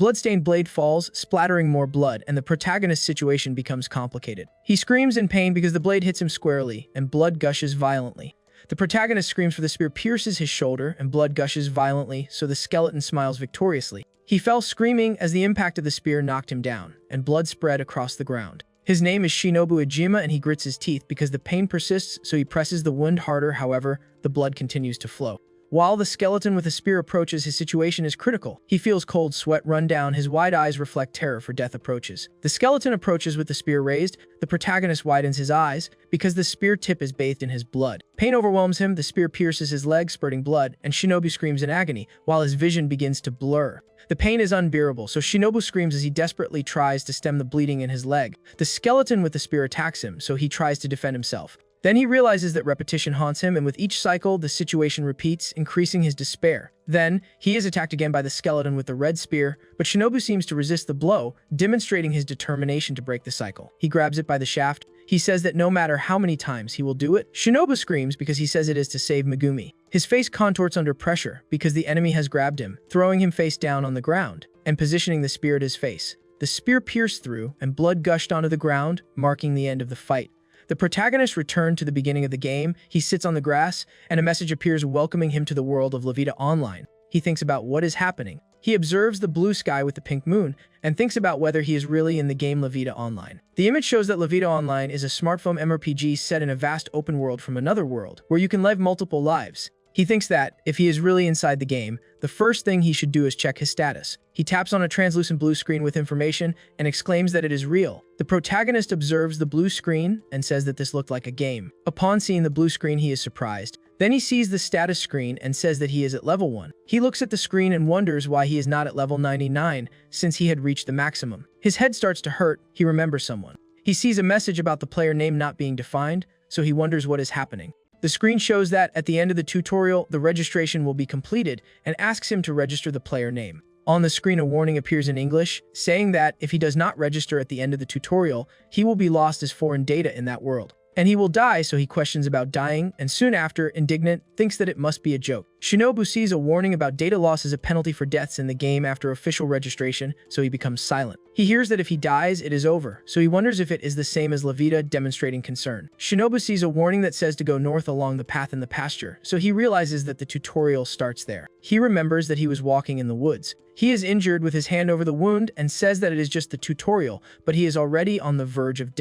bloodstained blade falls, splattering more blood, and the protagonist's situation becomes complicated. He screams in pain because the blade hits him squarely, and blood gushes violently. The protagonist screams for the spear pierces his shoulder, and blood gushes violently, so the skeleton smiles victoriously. He fell screaming as the impact of the spear knocked him down, and blood spread across the ground. His name is Shinobu Ijima, and he grits his teeth because the pain persists, so he presses the wound harder. However, the blood continues to flow. While the skeleton with the spear approaches, his situation is critical. He feels cold sweat run down, his wide eyes reflect terror for death approaches. The skeleton approaches with the spear raised. The protagonist widens his eyes because the spear tip is bathed in his blood. Pain overwhelms him, the spear pierces his leg, spurting blood, and Shinobu screams in agony, while his vision begins to blur. The pain is unbearable, so Shinobu screams as he desperately tries to stem the bleeding in his leg. The skeleton with the spear attacks him, so he tries to defend himself. Then he realizes that repetition haunts him, and with each cycle, the situation repeats, increasing his despair. Then, he is attacked again by the skeleton with the red spear, but Shinobu seems to resist the blow, demonstrating his determination to break the cycle. He grabs it by the shaft. He says that no matter how many times he will do it. Shinobu screams because he says it is to save Megumi. His face contorts under pressure because the enemy has grabbed him, throwing him face down on the ground, and positioning the spear at his face. The spear pierced through, and blood gushed onto the ground, marking the end of the fight. The protagonist returned to the beginning of the game. He sits on the grass, and a message appears welcoming him to the world of La Vida Online. He thinks about what is happening. He observes the blue sky with the pink moon, and thinks about whether he is really in the game La Vida Online. The image shows that La Vida Online is a smartphone MMORPG set in a vast open world from another world, where you can live multiple lives. He thinks that, if he is really inside the game, the first thing he should do is check his status. He taps on a translucent blue screen with information and exclaims that it is real. The protagonist observes the blue screen and says that this looked like a game. Upon seeing the blue screen, he is surprised. Then he sees the status screen and says that he is at level 1. He looks at the screen and wonders why he is not at level 99, since he had reached the maximum. His head starts to hurt. He remembers someone. He sees a message about the player name not being defined, so he wonders what is happening. The screen shows that, at the end of the tutorial, the registration will be completed and asks him to register the player name. On the screen, a warning appears in English, saying that if he does not register at the end of the tutorial, he will be lost as foreign data in that world. And he will die, so he questions about dying, and soon after, indignant, thinks that it must be a joke. Shinobu sees a warning about data loss as a penalty for deaths in the game after official registration, so he becomes silent. He hears that if he dies, it is over, so he wonders if it is the same as La Vida, demonstrating concern. Shinobu sees a warning that says to go north along the path in the pasture, so he realizes that the tutorial starts there. He remembers that he was walking in the woods. He is injured with his hand over the wound and says that it is just the tutorial, but he is already on the verge of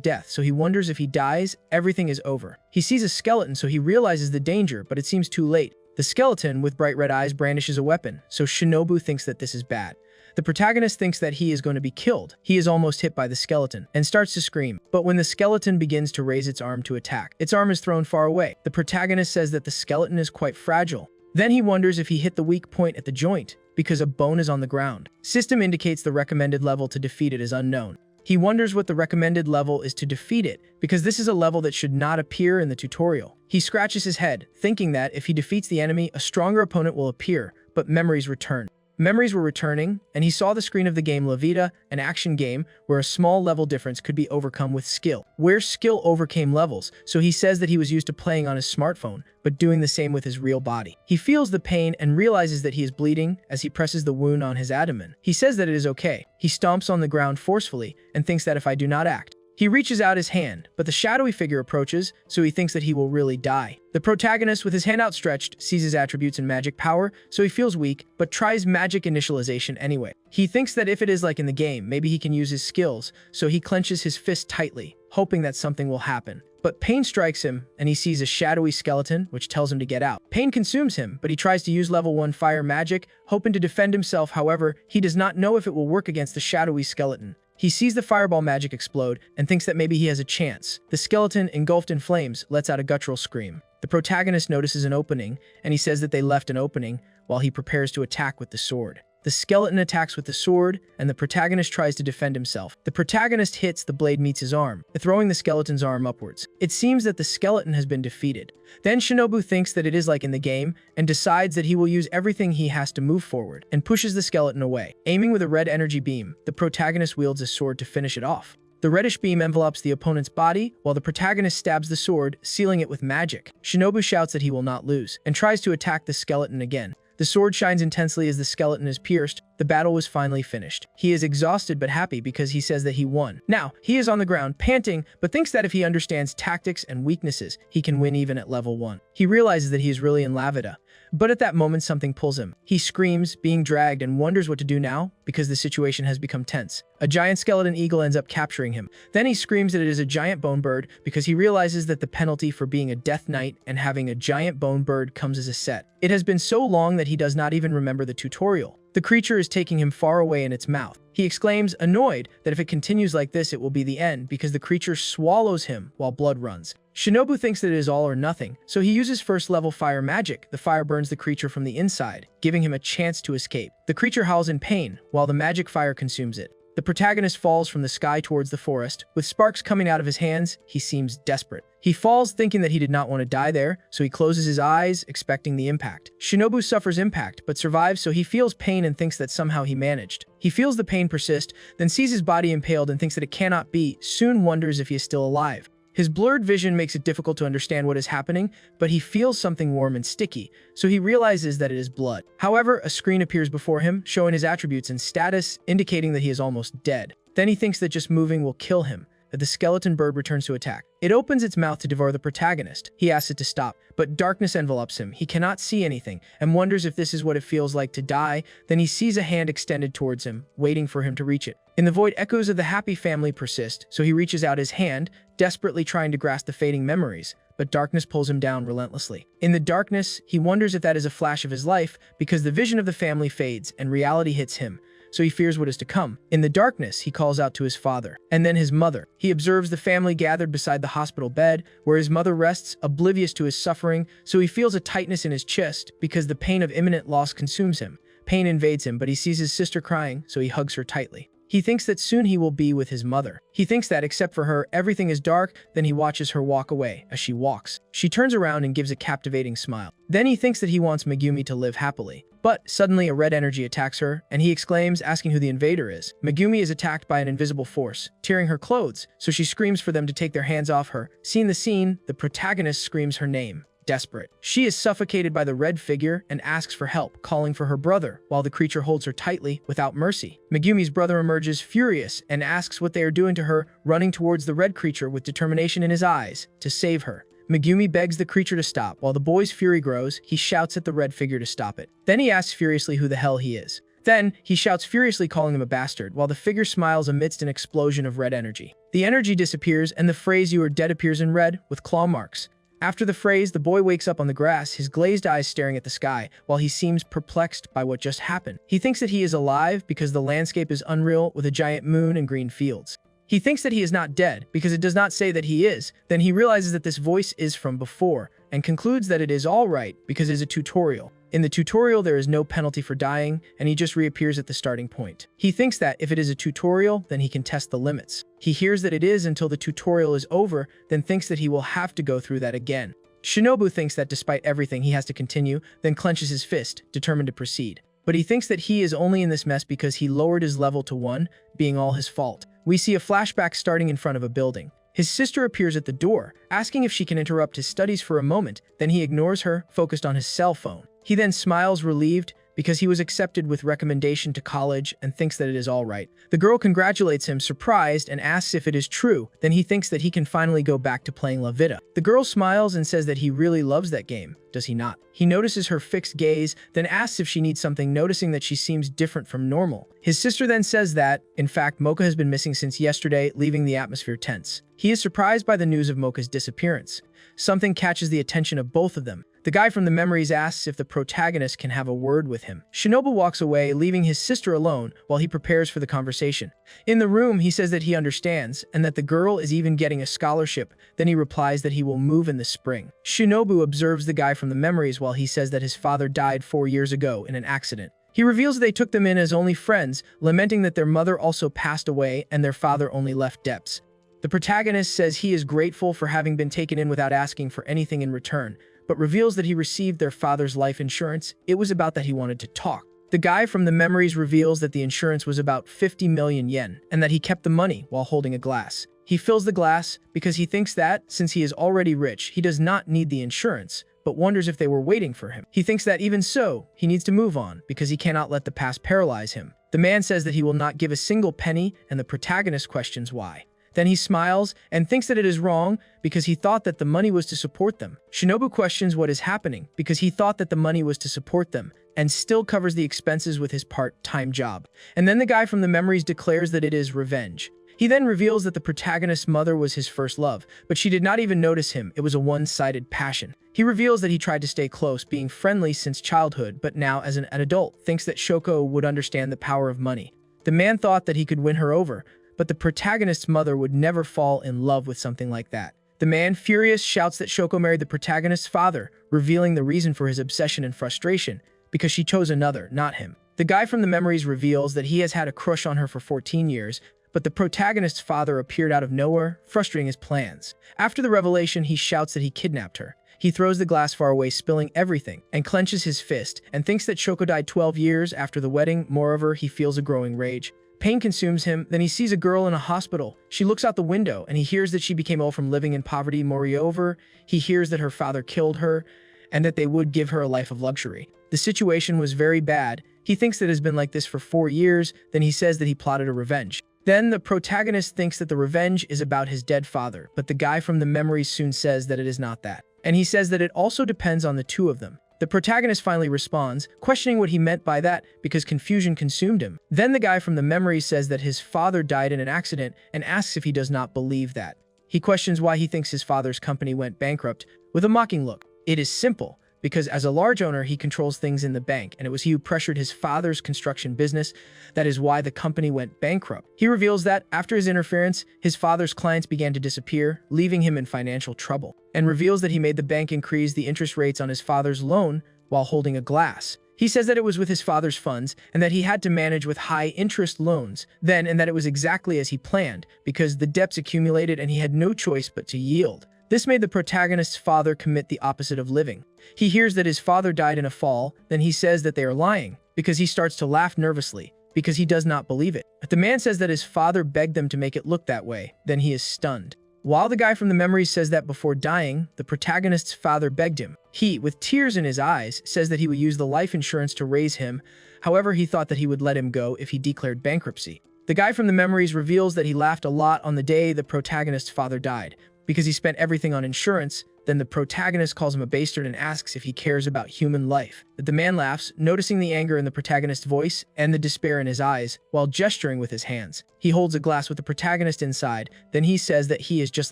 death. So he wonders if he dies, everything is over. He sees a skeleton, so he realizes the danger, but it seems too late. The skeleton, with bright red eyes, brandishes a weapon, so Shinobu thinks that this is bad. The protagonist thinks that he is going to be killed. He is almost hit by the skeleton and starts to scream. But when the skeleton begins to raise its arm to attack, its arm is thrown far away. The protagonist says that the skeleton is quite fragile. Then he wonders if he hit the weak point at the joint, because a bone is on the ground. System indicates the recommended level to defeat it is unknown. He wonders what the recommended level is to defeat it, because this is a level that should not appear in the tutorial. He scratches his head, thinking that if he defeats the enemy, a stronger opponent will appear, but memories return. Memories were returning, and he saw the screen of the game La Vida, an action game where a small level difference could be overcome with skill, where skill overcame levels, so he says that he was used to playing on his smartphone, but doing the same with his real body. He feels the pain and realizes that he is bleeding as he presses the wound on his abdomen. He says that it is okay. He stomps on the ground forcefully and thinks that if I do not act, he reaches out his hand, but the shadowy figure approaches, so he thinks that he will really die. The protagonist, with his hand outstretched, sees his attributes and magic power, so he feels weak, but tries magic initialization anyway. He thinks that if it is like in the game, maybe he can use his skills, so he clenches his fist tightly, hoping that something will happen. But pain strikes him, and he sees a shadowy skeleton, which tells him to get out. Pain consumes him, but he tries to use level 1 fire magic, hoping to defend himself. However, he does not know if it will work against the shadowy skeleton. He sees the fireball magic explode and thinks that maybe he has a chance. The skeleton, engulfed in flames, lets out a guttural scream. The protagonist notices an opening, and he says that they left an opening while he prepares to attack with the sword. The skeleton attacks with the sword, and the protagonist tries to defend himself. The protagonist hits, the blade meets his arm, throwing the skeleton's arm upwards. It seems that the skeleton has been defeated. Then Shinobu thinks that it is like in the game, and decides that he will use everything he has to move forward, and pushes the skeleton away. Aiming with a red energy beam, the protagonist wields a sword to finish it off. The reddish beam envelopes the opponent's body, while the protagonist stabs the sword, sealing it with magic. Shinobu shouts that he will not lose, and tries to attack the skeleton again, The sword shines intensely as the skeleton is pierced. The battle was finally finished. He is exhausted but happy because he says that he won. Now, he is on the ground, panting, but thinks that if he understands tactics and weaknesses, he can win even at level 1. He realizes that he is really in Lavida. But at that moment, something pulls him. He screams, being dragged, and wonders what to do now because the situation has become tense. A giant skeleton eagle ends up capturing him. Then he screams that it is a giant bone bird because he realizes that the penalty for being a death knight and having a giant bone bird comes as a set. It has been so long that he does not even remember the tutorial. The creature is taking him far away in its mouth. He exclaims, annoyed, that if it continues like this, it will be the end because the creature swallows him while blood runs. Shinobu thinks that it is all or nothing, so he uses first level fire magic. The fire burns the creature from the inside, giving him a chance to escape. The creature howls in pain, while the magic fire consumes it. The protagonist falls from the sky towards the forest. With sparks coming out of his hands, he seems desperate. He falls thinking that he did not want to die there, so he closes his eyes, expecting the impact. Shinobu suffers impact, but survives, so he feels pain and thinks that somehow he managed. He feels the pain persist, then sees his body impaled and thinks that it cannot be, soon wonders if he is still alive. His blurred vision makes it difficult to understand what is happening, but he feels something warm and sticky, so he realizes that it is blood. However, a screen appears before him, showing his attributes and status, indicating that he is almost dead. Then he thinks that just moving will kill him. The skeleton bird returns to attack. It opens its mouth to devour the protagonist. He asks it to stop, but darkness envelops him. He cannot see anything and wonders if this is what it feels like to die. Then he sees a hand extended towards him, waiting for him to reach it. In the void, echoes of the happy family persist, so he reaches out his hand, desperately trying to grasp the fading memories, but darkness pulls him down relentlessly. In the darkness, he wonders if that is a flash of his life because the vision of the family fades and reality hits him. So he fears what is to come. In the darkness, he calls out to his father, and then his mother. He observes the family gathered beside the hospital bed, where his mother rests, oblivious to his suffering, so he feels a tightness in his chest because the pain of imminent loss consumes him. Pain invades him, but he sees his sister crying, so he hugs her tightly. He thinks that soon he will be with his mother. He thinks that, except for her, everything is dark, then he watches her walk away. As she walks, she turns around and gives a captivating smile. Then he thinks that he wants Megumi to live happily. But suddenly a red energy attacks her, and he exclaims, asking who the invader is. Megumi is attacked by an invisible force, tearing her clothes, so she screams for them to take their hands off her. Seeing the scene, the protagonist screams her name. Desperate. She is suffocated by the red figure and asks for help, calling for her brother, while the creature holds her tightly, without mercy. Megumi's brother emerges furious and asks what they are doing to her, running towards the red creature with determination in his eyes to save her. Megumi begs the creature to stop. While the boy's fury grows, he shouts at the red figure to stop it. Then he asks furiously who the hell he is. Then, he shouts furiously, calling him a bastard, while the figure smiles amidst an explosion of red energy. The energy disappears, and the phrase "you are dead" appears in red, with claw marks. After the phrase, the boy wakes up on the grass, his glazed eyes staring at the sky, while he seems perplexed by what just happened. He thinks that he is alive because the landscape is unreal with a giant moon and green fields. He thinks that he is not dead because it does not say that he is. Then he realizes that this voice is from before, and concludes that it is all right because it is a tutorial. In the tutorial, there is no penalty for dying, and he just reappears at the starting point. He thinks that if it is a tutorial, then he can test the limits. He hears that it is until the tutorial is over, then thinks that he will have to go through that again. Shinobu thinks that despite everything, he has to continue, then clenches his fist, determined to proceed. But he thinks that he is only in this mess because he lowered his level to 1, being all his fault. We see a flashback starting in front of a building. His sister appears at the door, asking if she can interrupt his studies for a moment, then he ignores her, focused on his cell phone. He then smiles relieved because he was accepted with recommendation to college and thinks that it is all right. The girl congratulates him, surprised, and asks if it is true. Then he thinks that he can finally go back to playing La Vida. The girl smiles and says that he really loves that game. Does he not? He notices her fixed gaze, then asks if she needs something, noticing that she seems different from normal. His sister then says that, in fact, Mocha has been missing since yesterday, leaving the atmosphere tense. He is surprised by the news of Mocha's disappearance. Something catches the attention of both of them. The guy from the memories asks if the protagonist can have a word with him. Shinobu walks away, leaving his sister alone while he prepares for the conversation. In the room, he says that he understands and that the girl is even getting a scholarship. Then he replies that he will move in the spring. Shinobu observes the guy from the memories while he says that his father died 4 years ago in an accident. He reveals that they took them in as only friends, lamenting that their mother also passed away and their father only left debts. The protagonist says he is grateful for having been taken in without asking for anything in return, but reveals that he received their father's life insurance. It was about that he wanted to talk. The guy from the memories reveals that the insurance was about 50 million yen, and that he kept the money while holding a glass. He fills the glass because he thinks that, since he is already rich, he does not need the insurance, but wonders if they were waiting for him. He thinks that even so, he needs to move on because he cannot let the past paralyze him. The man says that he will not give a single penny, and the protagonist questions why. Then he smiles and thinks that it is wrong because he thought that the money was to support them. Shinobu questions what is happening because he thought that the money was to support them and still covers the expenses with his part-time job. And then the guy from the memories declares that it is revenge. He then reveals that the protagonist's mother was his first love, but she did not even notice him. It was a one-sided passion. He reveals that he tried to stay close, being friendly since childhood, but now as an adult, thinks that Shoko would understand the power of money. The man thought that he could win her over, but the protagonist's mother would never fall in love with something like that. The man, furious, shouts that Shoko married the protagonist's father, revealing the reason for his obsession and frustration, because she chose another, not him. The guy from the memories reveals that he has had a crush on her for 14 years, but the protagonist's father appeared out of nowhere, frustrating his plans. After the revelation, he shouts that he kidnapped her. He throws the glass far away, spilling everything, and clenches his fist, and thinks that Shoko died 12 years after the wedding. Moreover, he feels a growing rage. Pain consumes him. Then he sees a girl in a hospital. She looks out the window, and he hears that she became ill from living in poverty. Moreover, he hears that her father killed her, and that they would give her a life of luxury. The situation was very bad. He thinks that it has been like this for 4 years. Then he says that he plotted a revenge. Then the protagonist thinks that the revenge is about his dead father, but the guy from the memories soon says that it is not that. And he says that it also depends on the two of them. The protagonist finally responds, questioning what he meant by that because confusion consumed him. Then the guy from the memories says that his father died in an accident and asks if he does not believe that. He questions why he thinks his father's company went bankrupt with a mocking look. It is simple. Because as a large owner, he controls things in the bank, and it was he who pressured his father's construction business. That is why the company went bankrupt. He reveals that, after his interference, his father's clients began to disappear, leaving him in financial trouble, and reveals that he made the bank increase the interest rates on his father's loan while holding a glass. He says that it was with his father's funds, and that he had to manage with high-interest loans then, and that it was exactly as he planned, because the debts accumulated and he had no choice but to yield. This made the protagonist's father commit the opposite of living. He hears that his father died in a fall, then he says that they are lying, because he starts to laugh nervously, because he does not believe it. The man says that his father begged them to make it look that way, then he is stunned. While the guy from the memories says that before dying, the protagonist's father begged him. He, with tears in his eyes, says that he would use the life insurance to raise him. However, he thought that he would let him go if he declared bankruptcy. The guy from the memories reveals that he laughed a lot on the day the protagonist's father died, because he spent everything on insurance. Then the protagonist calls him a bastard and asks if he cares about human life. The man laughs, noticing the anger in the protagonist's voice and the despair in his eyes, while gesturing with his hands. He holds a glass with the protagonist inside. Then he says that he is just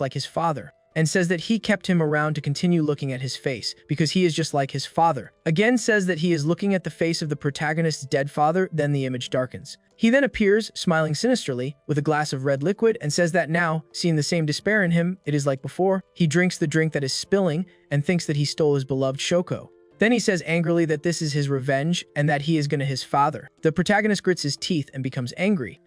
like his father, and says that he kept him around to continue looking at his face, because he is just like his father. Again says that he is looking at the face of the protagonist's dead father, then the image darkens. He then appears, smiling sinisterly, with a glass of red liquid, and says that now, seeing the same despair in him, it is like before. He drinks the drink that is spilling, and thinks that he stole his beloved Shoko. Then he says angrily that this is his revenge, and that he is gonna his father. The protagonist grits his teeth and becomes angry.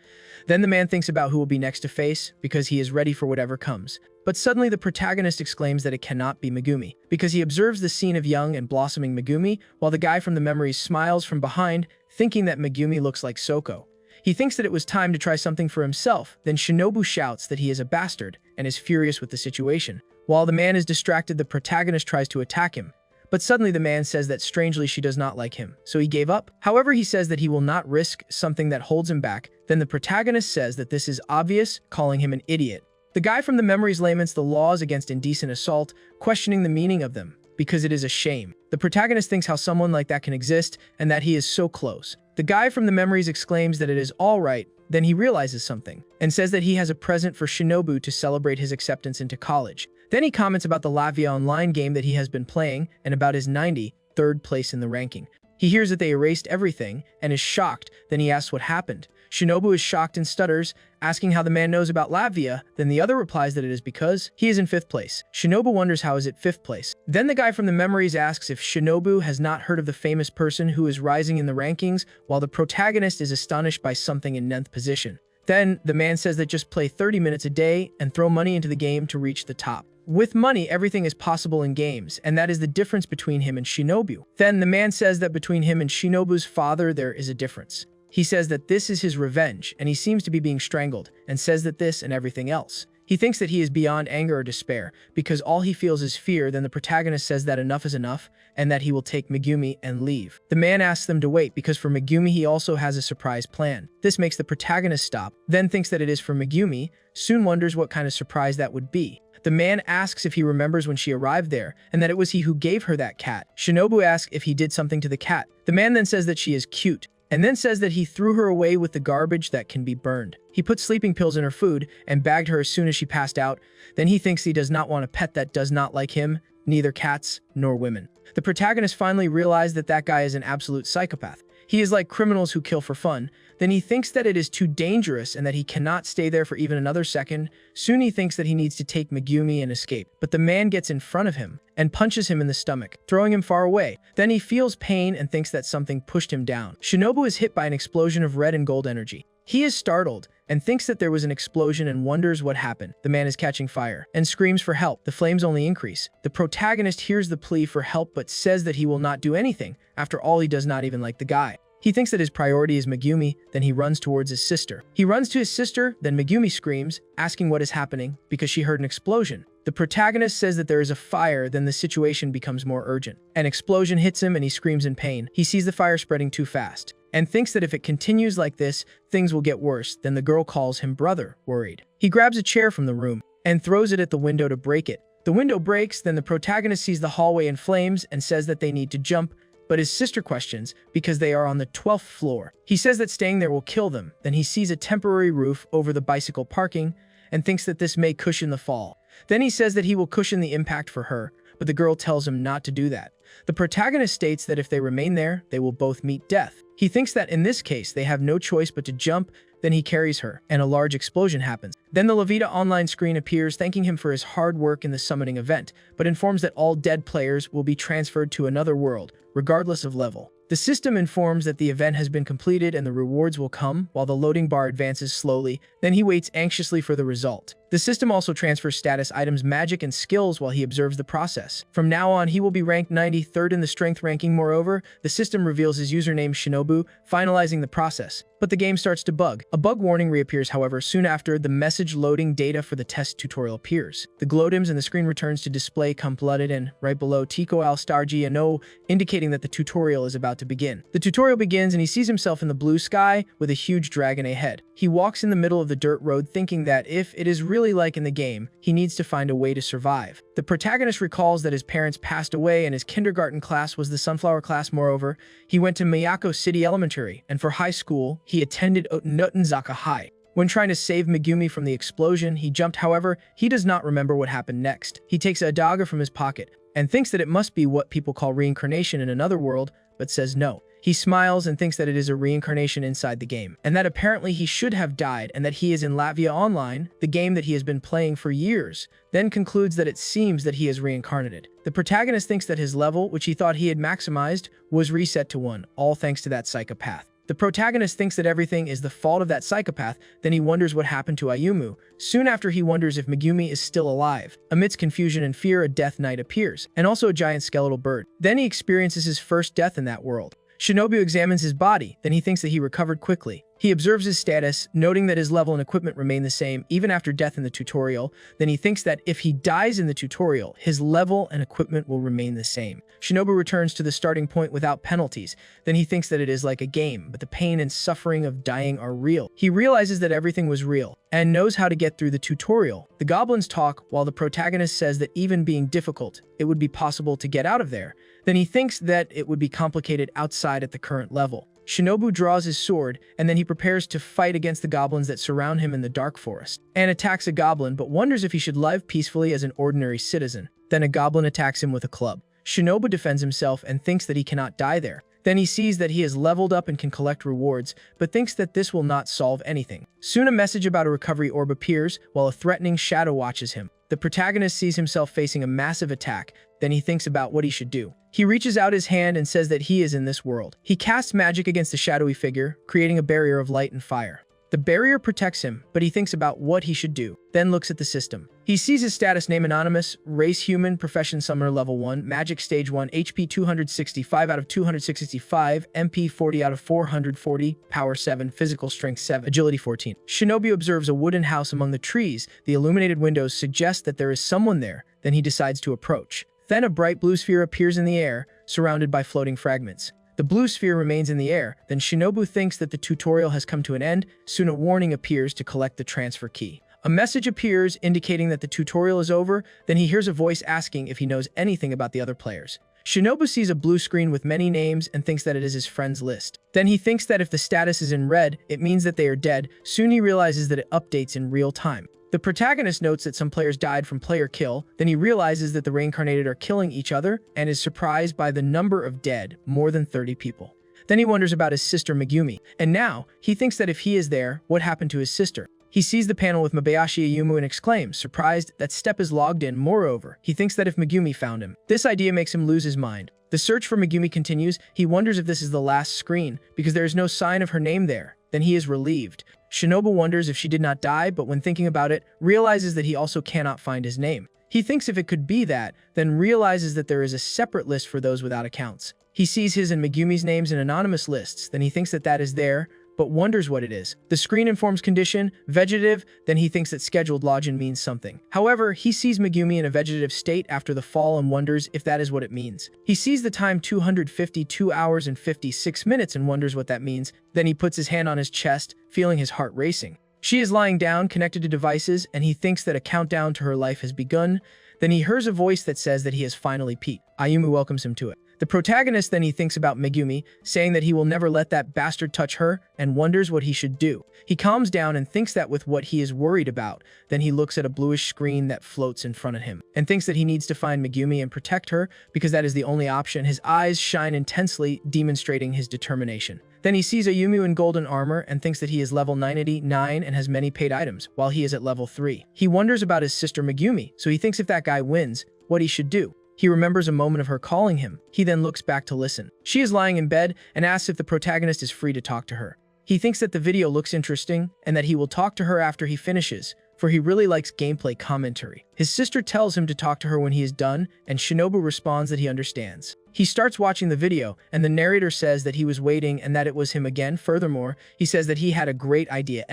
Then the man thinks about who will be next to face, because he is ready for whatever comes. But suddenly the protagonist exclaims that it cannot be Megumi, because he observes the scene of young and blossoming Megumi, while the guy from the memories smiles from behind, thinking that Megumi looks like Soko. He thinks that it was time to try something for himself. Then Shinobu shouts that he is a bastard, and is furious with the situation. While the man is distracted, the protagonist tries to attack him. But suddenly the man says that strangely she does not like him, so he gave up. However, he says that he will not risk something that holds him back. Then the protagonist says that this is obvious, calling him an idiot. The guy from the memories laments the laws against indecent assault, questioning the meaning of them, because it is a shame. The protagonist thinks how someone like that can exist, and that he is so close. The guy from the memories exclaims that it is all right. Then he realizes something, and says that he has a present for Shinobu to celebrate his acceptance into college. Then he comments about the Latvia online game that he has been playing, and about his 93rd place in the ranking. He hears that they erased everything, and is shocked. Then he asks what happened. Shinobu is shocked and stutters, asking how the man knows about Latvia. Then the other replies that it is because he is in 5th place. Shinobu wonders how is it 5th place. Then the guy from the memories asks if Shinobu has not heard of the famous person who is rising in the rankings, while the protagonist is astonished by something in 9th position. Then the man says that just play 30 minutes a day and throw money into the game to reach the top. With money, everything is possible in games, and that is the difference between him and Shinobu. Then the man says that between him and Shinobu's father there is a difference. He says that this is his revenge, and he seems to be being strangled, and says that this and everything else. He thinks that he is beyond anger or despair, because all he feels is fear. Then the protagonist says that enough is enough, and that he will take Megumi and leave. The man asks them to wait, because for Megumi he also has a surprise plan. This makes the protagonist stop, then thinks that it is for Megumi, soon wonders what kind of surprise that would be. The man asks if he remembers when she arrived there, and that it was he who gave her that cat. Shinobu asks if he did something to the cat. The man then says that she is cute, and then says that he threw her away with the garbage that can be burned. He put sleeping pills in her food and bagged her as soon as she passed out. Then he thinks he does not want a pet that does not like him, neither cats nor women. The protagonist finally realized that that guy is an absolute psychopath. He is like criminals who kill for fun. Then he thinks that it is too dangerous and that he cannot stay there for even another second. Soon he thinks that he needs to take Megumi and escape. But the man gets in front of him and punches him in the stomach, throwing him far away. Then he feels pain and thinks that something pushed him down. Shinobu is hit by an explosion of red and gold energy. He is startled and thinks that there was an explosion and wonders what happened. The man is catching fire and screams for help. The flames only increase. The protagonist hears the plea for help but says that he will not do anything. After all, he does not even like the guy. He thinks that his priority is Megumi, then he runs towards his sister. He runs to his sister, then Megumi screams, asking what is happening, because she heard an explosion. The protagonist says that there is a fire, then the situation becomes more urgent. An explosion hits him and he screams in pain. He sees the fire spreading too fast, and thinks that if it continues like this, things will get worse. Then the girl calls him brother, worried. He grabs a chair from the room and throws it at the window to break it. The window breaks, then the protagonist sees the hallway in flames and says that they need to jump, but his sister questions because they are on the 12th floor. He says that staying there will kill them. Then he sees a temporary roof over the bicycle parking and thinks that this may cushion the fall. Then he says that he will cushion the impact for her, but the girl tells him not to do that. The protagonist states that if they remain there, they will both meet death. He thinks that in this case, they have no choice but to jump. Then he carries her, and a large explosion happens. Then the Levita online screen appears, thanking him for his hard work in the summoning event, but informs that all dead players will be transferred to another world, regardless of level. The system informs that the event has been completed and the rewards will come, while the loading bar advances slowly. Then he waits anxiously for the result. The system also transfers status items, magic, and skills while he observes the process. From now on, he will be ranked 93rd in the strength ranking. Moreover, the system reveals his username Shinobu, finalizing the process. But the game starts to bug. A bug warning reappears, however, soon after the message loading data for the test tutorial appears. The glow dims and the screen returns to display completed, and right below Tico al Stargi no, indicating that the tutorial is about to begin. The tutorial begins and he sees himself in the blue sky with a huge dragon ahead. He walks in the middle of the dirt road thinking that if it is really like in the game, he needs to find a way to survive. The protagonist recalls that his parents passed away and his kindergarten class was the sunflower class. Moreover, he went to Miyako City Elementary, and for high school, he attended Otenotenzaka High. When trying to save Megumi from the explosion, he jumped. However, he does not remember what happened next. He takes a dagger from his pocket and thinks that it must be what people call reincarnation in another world, but says no. He smiles and thinks that it is a reincarnation inside the game, and that apparently he should have died and that he is in Latvia Online, the game that he has been playing for years, then concludes that it seems that he is reincarnated. The protagonist thinks that his level, which he thought he had maximized, was reset to 1, all thanks to that psychopath. The protagonist thinks that everything is the fault of that psychopath, then he wonders what happened to Ayumu. Soon after, he wonders if Megumi is still alive. Amidst confusion and fear, a death knight appears, and also a giant skeletal bird. Then he experiences his first death in that world. Shinobu examines his body, then he thinks that he recovered quickly. He observes his status, noting that his level and equipment remain the same even after death in the tutorial. Then he thinks that if he dies in the tutorial, his level and equipment will remain the same. Shinobu returns to the starting point without penalties. Then he thinks that it is like a game, but the pain and suffering of dying are real. He realizes that everything was real and knows how to get through the tutorial. The goblins talk while the protagonist says that even being difficult, it would be possible to get out of there. Then he thinks that it would be complicated outside at the current level. Shinobu draws his sword, and then he prepares to fight against the goblins that surround him in the dark forest, and attacks a goblin but wonders if he should live peacefully as an ordinary citizen. Then a goblin attacks him with a club. Shinobu defends himself and thinks that he cannot die there. Then he sees that he has leveled up and can collect rewards, but thinks that this will not solve anything. Soon a message about a recovery orb appears, while a threatening shadow watches him. The protagonist sees himself facing a massive attack, then he thinks about what he should do. He reaches out his hand and says that he is in this world. He casts magic against the shadowy figure, creating a barrier of light and fire. The barrier protects him, but he thinks about what he should do, then looks at the system. He sees his status: name anonymous, race human, profession summoner level 1, magic stage 1, HP 265 out of 265, MP 40 out of 440, power 7, physical strength 7, agility 14. Shinobu observes a wooden house among the trees. The illuminated windows suggest that there is someone there, then he decides to approach. Then a bright blue sphere appears in the air, surrounded by floating fragments. The blue sphere remains in the air, then Shinobu thinks that the tutorial has come to an end. Soon a warning appears to collect the transfer key. A message appears indicating that the tutorial is over, then he hears a voice asking if he knows anything about the other players. Shinobu sees a blue screen with many names and thinks that it is his friend's list. Then he thinks that if the status is in red, it means that they are dead. Soon he realizes that it updates in real time. The protagonist notes that some players died from player kill, then he realizes that the reincarnated are killing each other and is surprised by the number of dead, more than 30 people. Then he wonders about his sister Megumi, and now he thinks that if he is there, what happened to his sister? He sees the panel with Mabayashi Ayumu and exclaims, surprised, that Step is logged in. Moreover, he thinks that if Megumi found him, this idea makes him lose his mind. The search for Megumi continues. He wonders if this is the last screen, because there is no sign of her name there. Then he is relieved. Shinobu wonders if she did not die, but when thinking about it, realizes that he also cannot find his name. He thinks if it could be that, then realizes that there is a separate list for those without accounts. He sees his and Megumi's names in anonymous lists, then he thinks that that is there, but wonders what it is. The screen informs condition, vegetative, then he thinks that scheduled login means something. However, he sees Megumi in a vegetative state after the fall and wonders if that is what it means. He sees the time 252 hours and 56 minutes and wonders what that means. Then he puts his hand on his chest, feeling his heart racing. She is lying down, connected to devices, and he thinks that a countdown to her life has begun. Then he hears a voice that says that he has finally peaked. Ayumu welcomes him to it. The protagonist then he thinks about Megumi, saying that he will never let that bastard touch her, and wonders what he should do. He calms down and thinks that with what he is worried about, then he looks at a bluish screen that floats in front of him, and thinks that he needs to find Megumi and protect her, because that is the only option. His eyes shine intensely, demonstrating his determination. Then he sees Ayumu in golden armor and thinks that he is level 99 and has many paid items, while he is at level 3. He wonders about his sister Megumi, so he thinks if that guy wins, what he should do. He remembers a moment of her calling him. He then looks back to listen. She is lying in bed and asks if the protagonist is free to talk to her. He thinks that the video looks interesting and that he will talk to her after he finishes, for he really likes gameplay commentary. His sister tells him to talk to her when he is done, and Shinobu responds that he understands. He starts watching the video, and the narrator says that he was waiting and that it was him again. Furthermore, he says that he had a great idea.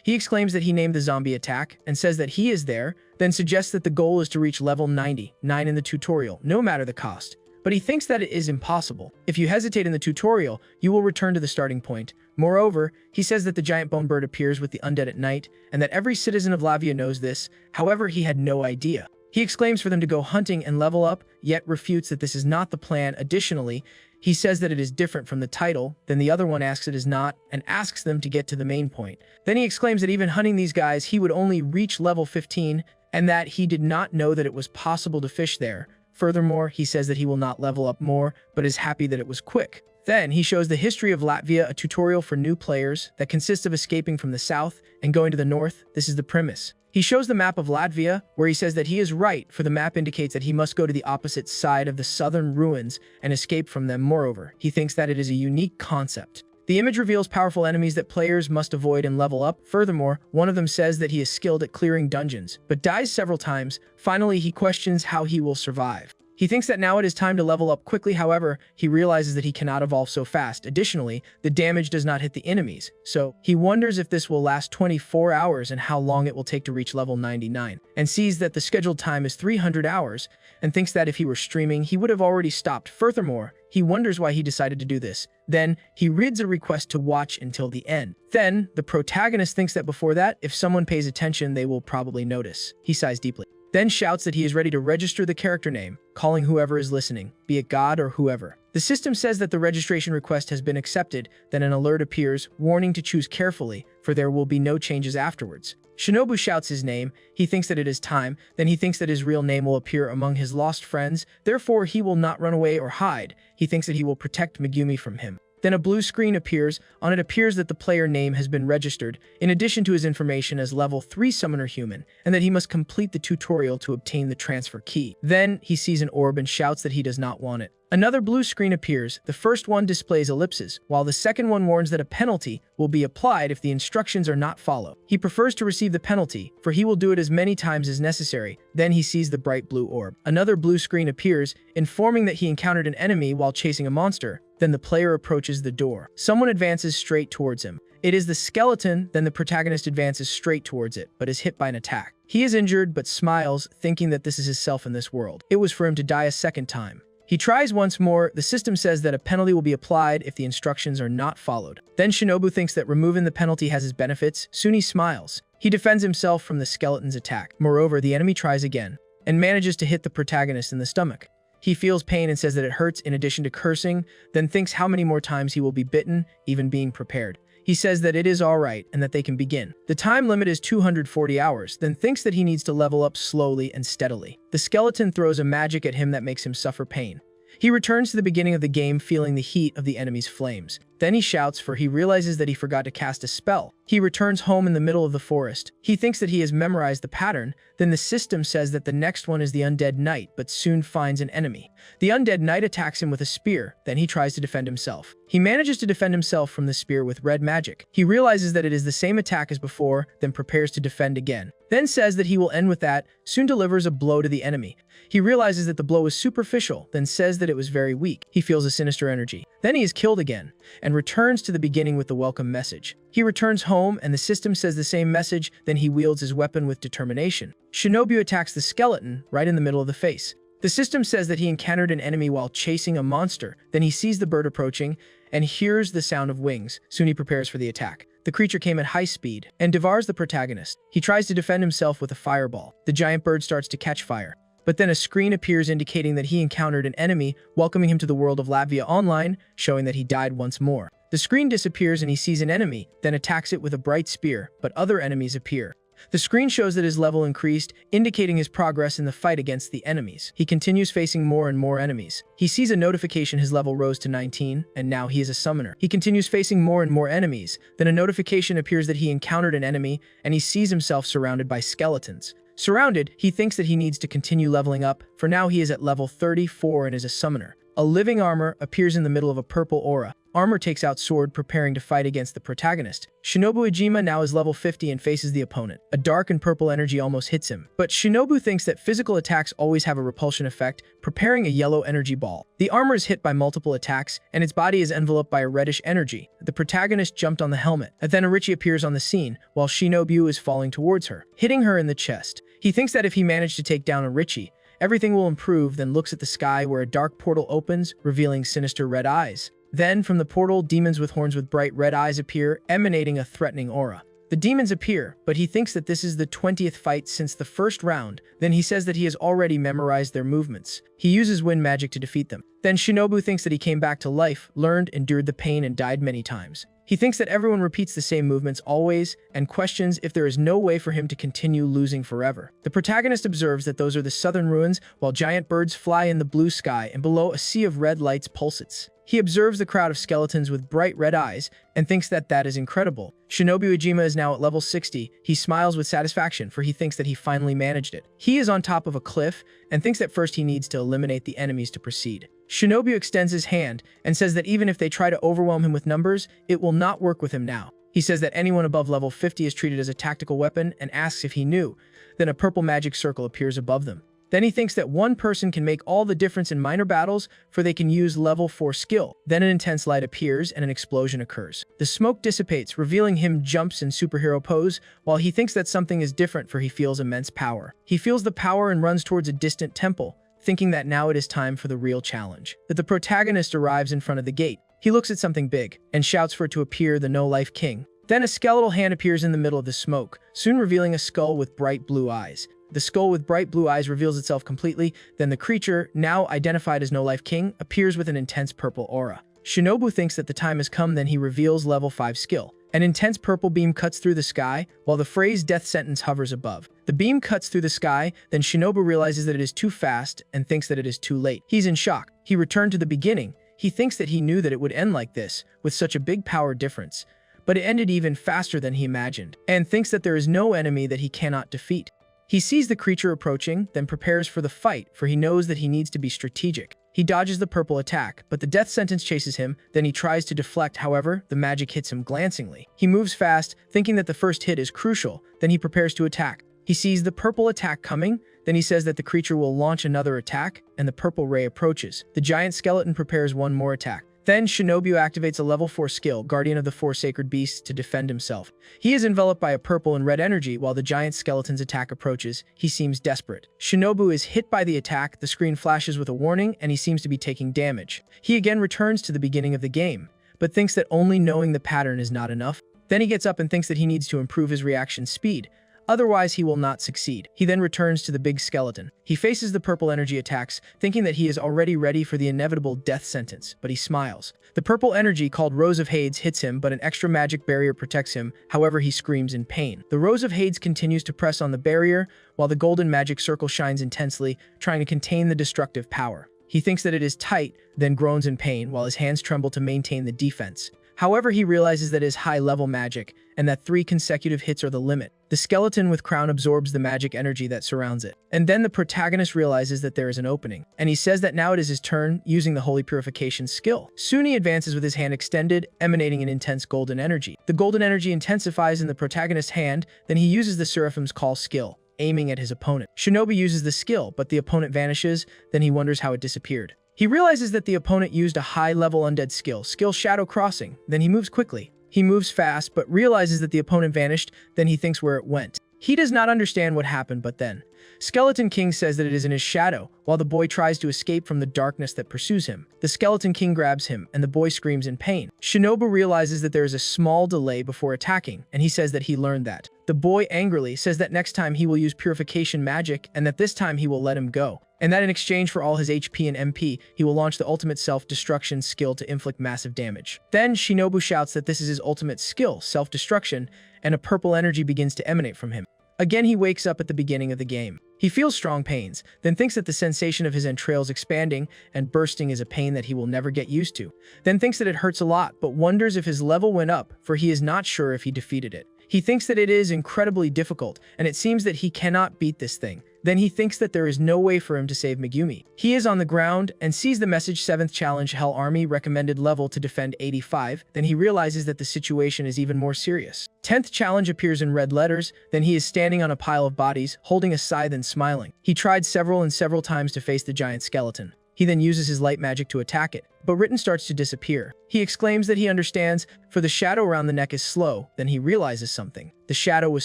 He exclaims that he named the zombie attack and says that he is there, then suggests that the goal is to reach level 99 in the tutorial, no matter the cost. But he thinks that it is impossible. If you hesitate in the tutorial, you will return to the starting point. Moreover, he says that the giant bone bird appears with the undead at night, and that every citizen of Lavia knows this. However, he had no idea. He exclaims for them to go hunting and level up, yet refutes that this is not the plan. Additionally, he says that it is different from the title, then the other one asks it is not, and asks them to get to the main point. Then he exclaims that even hunting these guys, he would only reach level 15, and that he did not know that it was possible to fish there. Furthermore, he says that he will not level up more, but is happy that it was quick. Then he shows the history of Latvia, a tutorial for new players that consists of escaping from the south and going to the north. This is the premise. He shows the map of Latvia, where he says that he is right, for the map indicates that he must go to the opposite side of the southern ruins and escape from them. Moreover, he thinks that it is a unique concept. The image reveals powerful enemies that players must avoid and level up. Furthermore, one of them says that he is skilled at clearing dungeons, but dies several times. Finally, he questions how he will survive. He thinks that now it is time to level up quickly. However, he realizes that he cannot evolve so fast. Additionally, the damage does not hit the enemies, so he wonders if this will last 24 hours and how long it will take to reach level 99, and sees that the scheduled time is 300 hours, and thinks that if he were streaming, he would have already stopped. Furthermore, he wonders why he decided to do this. Then, he reads a request to watch until the end. Then, the protagonist thinks that before that, if someone pays attention, they will probably notice. He sighs deeply. Then shouts that he is ready to register the character name, calling whoever is listening, be it God or whoever. The system says that the registration request has been accepted, then an alert appears, warning to choose carefully, for there will be no changes afterwards. Shinobu shouts his name. He thinks that it is time, then he thinks that his real name will appear among his lost friends, therefore he will not run away or hide. He thinks that he will protect Megumi from him. Then a blue screen appears. On it appears that the player name has been registered, in addition to his information as level 3 summoner human, and that he must complete the tutorial to obtain the transfer key. Then he sees an orb and shouts that he does not want it. Another blue screen appears. The first one displays ellipses, while the second one warns that a penalty will be applied if the instructions are not followed. He prefers to receive the penalty, for he will do it as many times as necessary. Then he sees the bright blue orb. Another blue screen appears, informing that he encountered an enemy while chasing a monster. Then the player approaches the door. Someone advances straight towards him. It is the skeleton. Then the protagonist advances straight towards it, but is hit by an attack. He is injured, but smiles, thinking that this is his self in this world. It was for him to die a second time. He tries once more. The system says that a penalty will be applied if the instructions are not followed. Then Shinobu thinks that removing the penalty has his benefits. Soon he smiles. He defends himself from the skeleton's attack. Moreover, the enemy tries again, and manages to hit the protagonist in the stomach. He feels pain and says that it hurts in addition to cursing, then thinks how many more times he will be bitten, even being prepared. He says that it is alright and that they can begin. The time limit is 240 hours, then thinks that he needs to level up slowly and steadily. The skeleton throws a magic at him that makes him suffer pain. He returns to the beginning of the game feeling the heat of the enemy's flames. Then he shouts, for he realizes that he forgot to cast a spell. He returns home in the middle of the forest. He thinks that he has memorized the pattern. Then the system says that the next one is the undead knight, but soon finds an enemy. The undead knight attacks him with a spear. Then he tries to defend himself. He manages to defend himself from the spear with red magic. He realizes that it is the same attack as before, then prepares to defend again. Then says that he will end with that, soon delivers a blow to the enemy. He realizes that the blow was superficial, then says that it was very weak. He feels a sinister energy. Then he is killed again, and returns to the beginning with the welcome message. He returns home, and the system says the same message, then he wields his weapon with determination. Shinobu attacks the skeleton right in the middle of the face. The system says that he encountered an enemy while chasing a monster. Then he sees the bird approaching, and hears the sound of wings. Soon he prepares for the attack. The creature came at high speed, and devours the protagonist. He tries to defend himself with a fireball. The giant bird starts to catch fire. But then a screen appears indicating that he encountered an enemy, welcoming him to the world of Latvia Online, showing that he died once more. The screen disappears and he sees an enemy, then attacks it with a bright spear, but other enemies appear. The screen shows that his level increased, indicating his progress in the fight against the enemies. He continues facing more and more enemies. He sees a notification his level rose to 19, and now he is a summoner. He continues facing more and more enemies. Then a notification appears that he encountered an enemy, and he sees himself surrounded by skeletons. Surrounded, he thinks that he needs to continue leveling up. For now, he is at level 34 and is a summoner. A living armor appears in the middle of a purple aura. Armor takes out sword, preparing to fight against the protagonist. Shinobu Ijima now is level 50 and faces the opponent. A dark and purple energy almost hits him. But Shinobu thinks that physical attacks always have a repulsion effect, preparing a yellow energy ball. The armor is hit by multiple attacks, and its body is enveloped by a reddish energy. The protagonist jumped on the helmet. And then Arichi appears on the scene, while Shinobu is falling towards her, hitting her in the chest. He thinks that if he managed to take down Arichi, everything will improve, then looks at the sky where a dark portal opens, revealing sinister red eyes. Then, from the portal, demons with horns with bright red eyes appear, emanating a threatening aura. The demons appear, but he thinks that this is the 20th fight since the first round. Then he says that he has already memorized their movements. He uses wind magic to defeat them. Then Shinobu thinks that he came back to life, learned, endured the pain, and died many times. He thinks that everyone repeats the same movements always, and questions if there is no way for him to continue losing forever. The protagonist observes that those are the southern ruins, while giant birds fly in the blue sky, and below a sea of red lights pulsates. He observes the crowd of skeletons with bright red eyes, and thinks that that is incredible. Shinobu Ijima is now at level 60. He smiles with satisfaction, for he thinks that he finally managed it. He is on top of a cliff, and thinks that first he needs to eliminate the enemies to proceed. Shinobu extends his hand, and says that even if they try to overwhelm him with numbers, it will not work with him now. He says that anyone above level 50 is treated as a tactical weapon, and asks if he knew. Then a purple magic circle appears above them. Then he thinks that one person can make all the difference in minor battles, for they can use level 4 skill. Then an intense light appears and an explosion occurs. The smoke dissipates, revealing him jumps in superhero pose, while he thinks that something is different, for he feels immense power. He feels the power and runs towards a distant temple, thinking that now it is time for the real challenge. That the protagonist arrives in front of the gate. He looks at something big, and shouts for it to appear, the no-life king. Then a skeletal hand appears in the middle of the smoke, soon revealing a skull with bright blue eyes. The skull with bright blue eyes reveals itself completely, then the creature, now identified as No-Life King, appears with an intense purple aura. Shinobu thinks that the time has come, then he reveals level 5 skill. An intense purple beam cuts through the sky, while the phrase death sentence hovers above. The beam cuts through the sky, then Shinobu realizes that it is too fast, and thinks that it is too late. He's in shock. He returned to the beginning. He thinks that he knew that it would end like this, with such a big power difference. But it ended even faster than he imagined, and thinks that there is no enemy that he cannot defeat. He sees the creature approaching, then prepares for the fight, for he knows that he needs to be strategic. He dodges the purple attack, but the death sentence chases him, then he tries to deflect, however, the magic hits him glancingly. He moves fast, thinking that the first hit is crucial, then he prepares to attack. He sees the purple attack coming, then he says that the creature will launch another attack, and the purple ray approaches. The giant skeleton prepares one more attack. Then Shinobu activates a level 4 skill, Guardian of the Four Sacred Beasts, to defend himself. He is enveloped by a purple and red energy while the giant skeleton's attack approaches. He seems desperate. Shinobu is hit by the attack, the screen flashes with a warning, and he seems to be taking damage. He again returns to the beginning of the game, but thinks that only knowing the pattern is not enough. Then he gets up and thinks that he needs to improve his reaction speed. Otherwise, he will not succeed. He then returns to the big skeleton. He faces the purple energy attacks, thinking that he is already ready for the inevitable death sentence, but he smiles. The purple energy, called Rose of Hades, hits him, but an extra magic barrier protects him. However, he screams in pain. The Rose of Hades continues to press on the barrier, while the golden magic circle shines intensely, trying to contain the destructive power. He thinks that it is tight, then groans in pain, while his hands tremble to maintain the defense. However, he realizes that it is high-level magic, and that 3 consecutive hits are the limit. The skeleton with crown absorbs the magic energy that surrounds it. And then the protagonist realizes that there is an opening, and he says that now it is his turn, using the Holy Purification skill. Soon he advances with his hand extended, emanating an intense golden energy. The golden energy intensifies in the protagonist's hand, then he uses the Seraphim's Call skill, aiming at his opponent. Shinobu uses the skill, but the opponent vanishes, then he wonders how it disappeared. He realizes that the opponent used a high-level undead skill Shadow Crossing, then he moves quickly. He moves fast, but realizes that the opponent vanished, then he thinks where it went. He does not understand what happened, but then Skeleton King says that it is in his shadow, while the boy tries to escape from the darkness that pursues him. The Skeleton King grabs him, and the boy screams in pain. Shinobu realizes that there is a small delay before attacking, and he says that he learned that. The boy angrily says that next time he will use purification magic, and that this time he will let him go, and that in exchange for all his HP and MP, he will launch the ultimate self-destruction skill to inflict massive damage. Then Shinobu shouts that this is his ultimate skill, self-destruction, and a purple energy begins to emanate from him. Again, he wakes up at the beginning of the game. He feels strong pains, then thinks that the sensation of his entrails expanding and bursting is a pain that he will never get used to. Then thinks that it hurts a lot, but wonders if his level went up, for he is not sure if he defeated it. He thinks that it is incredibly difficult, and it seems that he cannot beat this thing. Then he thinks that there is no way for him to save Megumi. He is on the ground and sees the message 7th challenge Hell Army recommended level to defend 85. Then he realizes that the situation is even more serious. 10th challenge appears in red letters. Then he is standing on a pile of bodies, holding a scythe and smiling. He tried several times to face the giant skeleton. He then uses his light magic to attack it, but Written starts to disappear. He exclaims that he understands, for the shadow around the neck is slow. Then he realizes something. The shadow was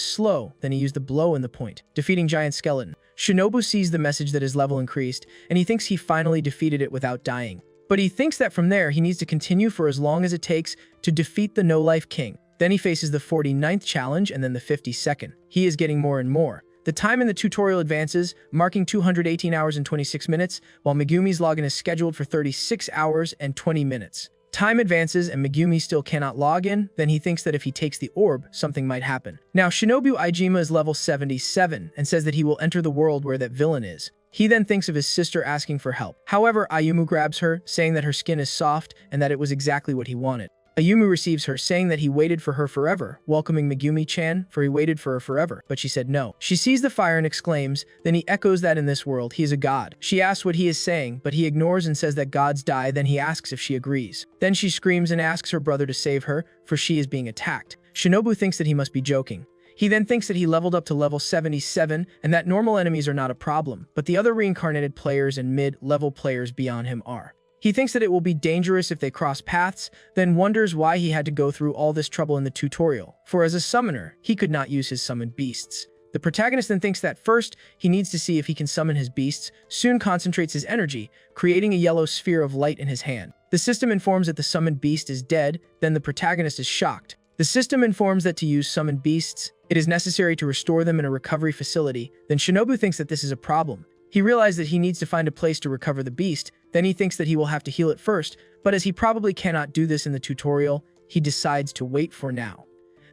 slow, then he used the blow in the point, defeating giant skeleton. Shinobu sees the message that his level increased, and he thinks he finally defeated it without dying. But he thinks that from there he needs to continue for as long as it takes to defeat the no-life king. Then he faces the 49th challenge and then the 52nd. He is getting more and more. The time in the tutorial advances, marking 218 hours and 26 minutes, while Megumi's login is scheduled for 36 hours and 20 minutes. Time advances and Megumi still cannot log in, then he thinks that if he takes the orb, something might happen. Now Shinobu Ijima is level 77 and says that he will enter the world where that villain is. He then thinks of his sister asking for help. However, Ayumu grabs her, saying that her skin is soft and that it was exactly what he wanted. Ayumu receives her, saying that he waited for her forever, welcoming Megumi-chan, for he waited for her forever, but she said no. She sees the fire and exclaims, then he echoes that in this world he is a god. She asks what he is saying, but he ignores and says that gods die, then he asks if she agrees. Then she screams and asks her brother to save her, for she is being attacked. Shinobu thinks that he must be joking. He then thinks that he leveled up to level 77 and that normal enemies are not a problem, but the other reincarnated players and mid-level players beyond him are. He thinks that it will be dangerous if they cross paths, then wonders why he had to go through all this trouble in the tutorial, for as a summoner, he could not use his summoned beasts. The protagonist then thinks that first, he needs to see if he can summon his beasts, soon concentrates his energy, creating a yellow sphere of light in his hand. The system informs that the summoned beast is dead, then the protagonist is shocked. The system informs that to use summoned beasts, it is necessary to restore them in a recovery facility, then Shinobu thinks that this is a problem. He realizes that he needs to find a place to recover the beast, then he thinks that he will have to heal it first, but as he probably cannot do this in the tutorial, he decides to wait for now.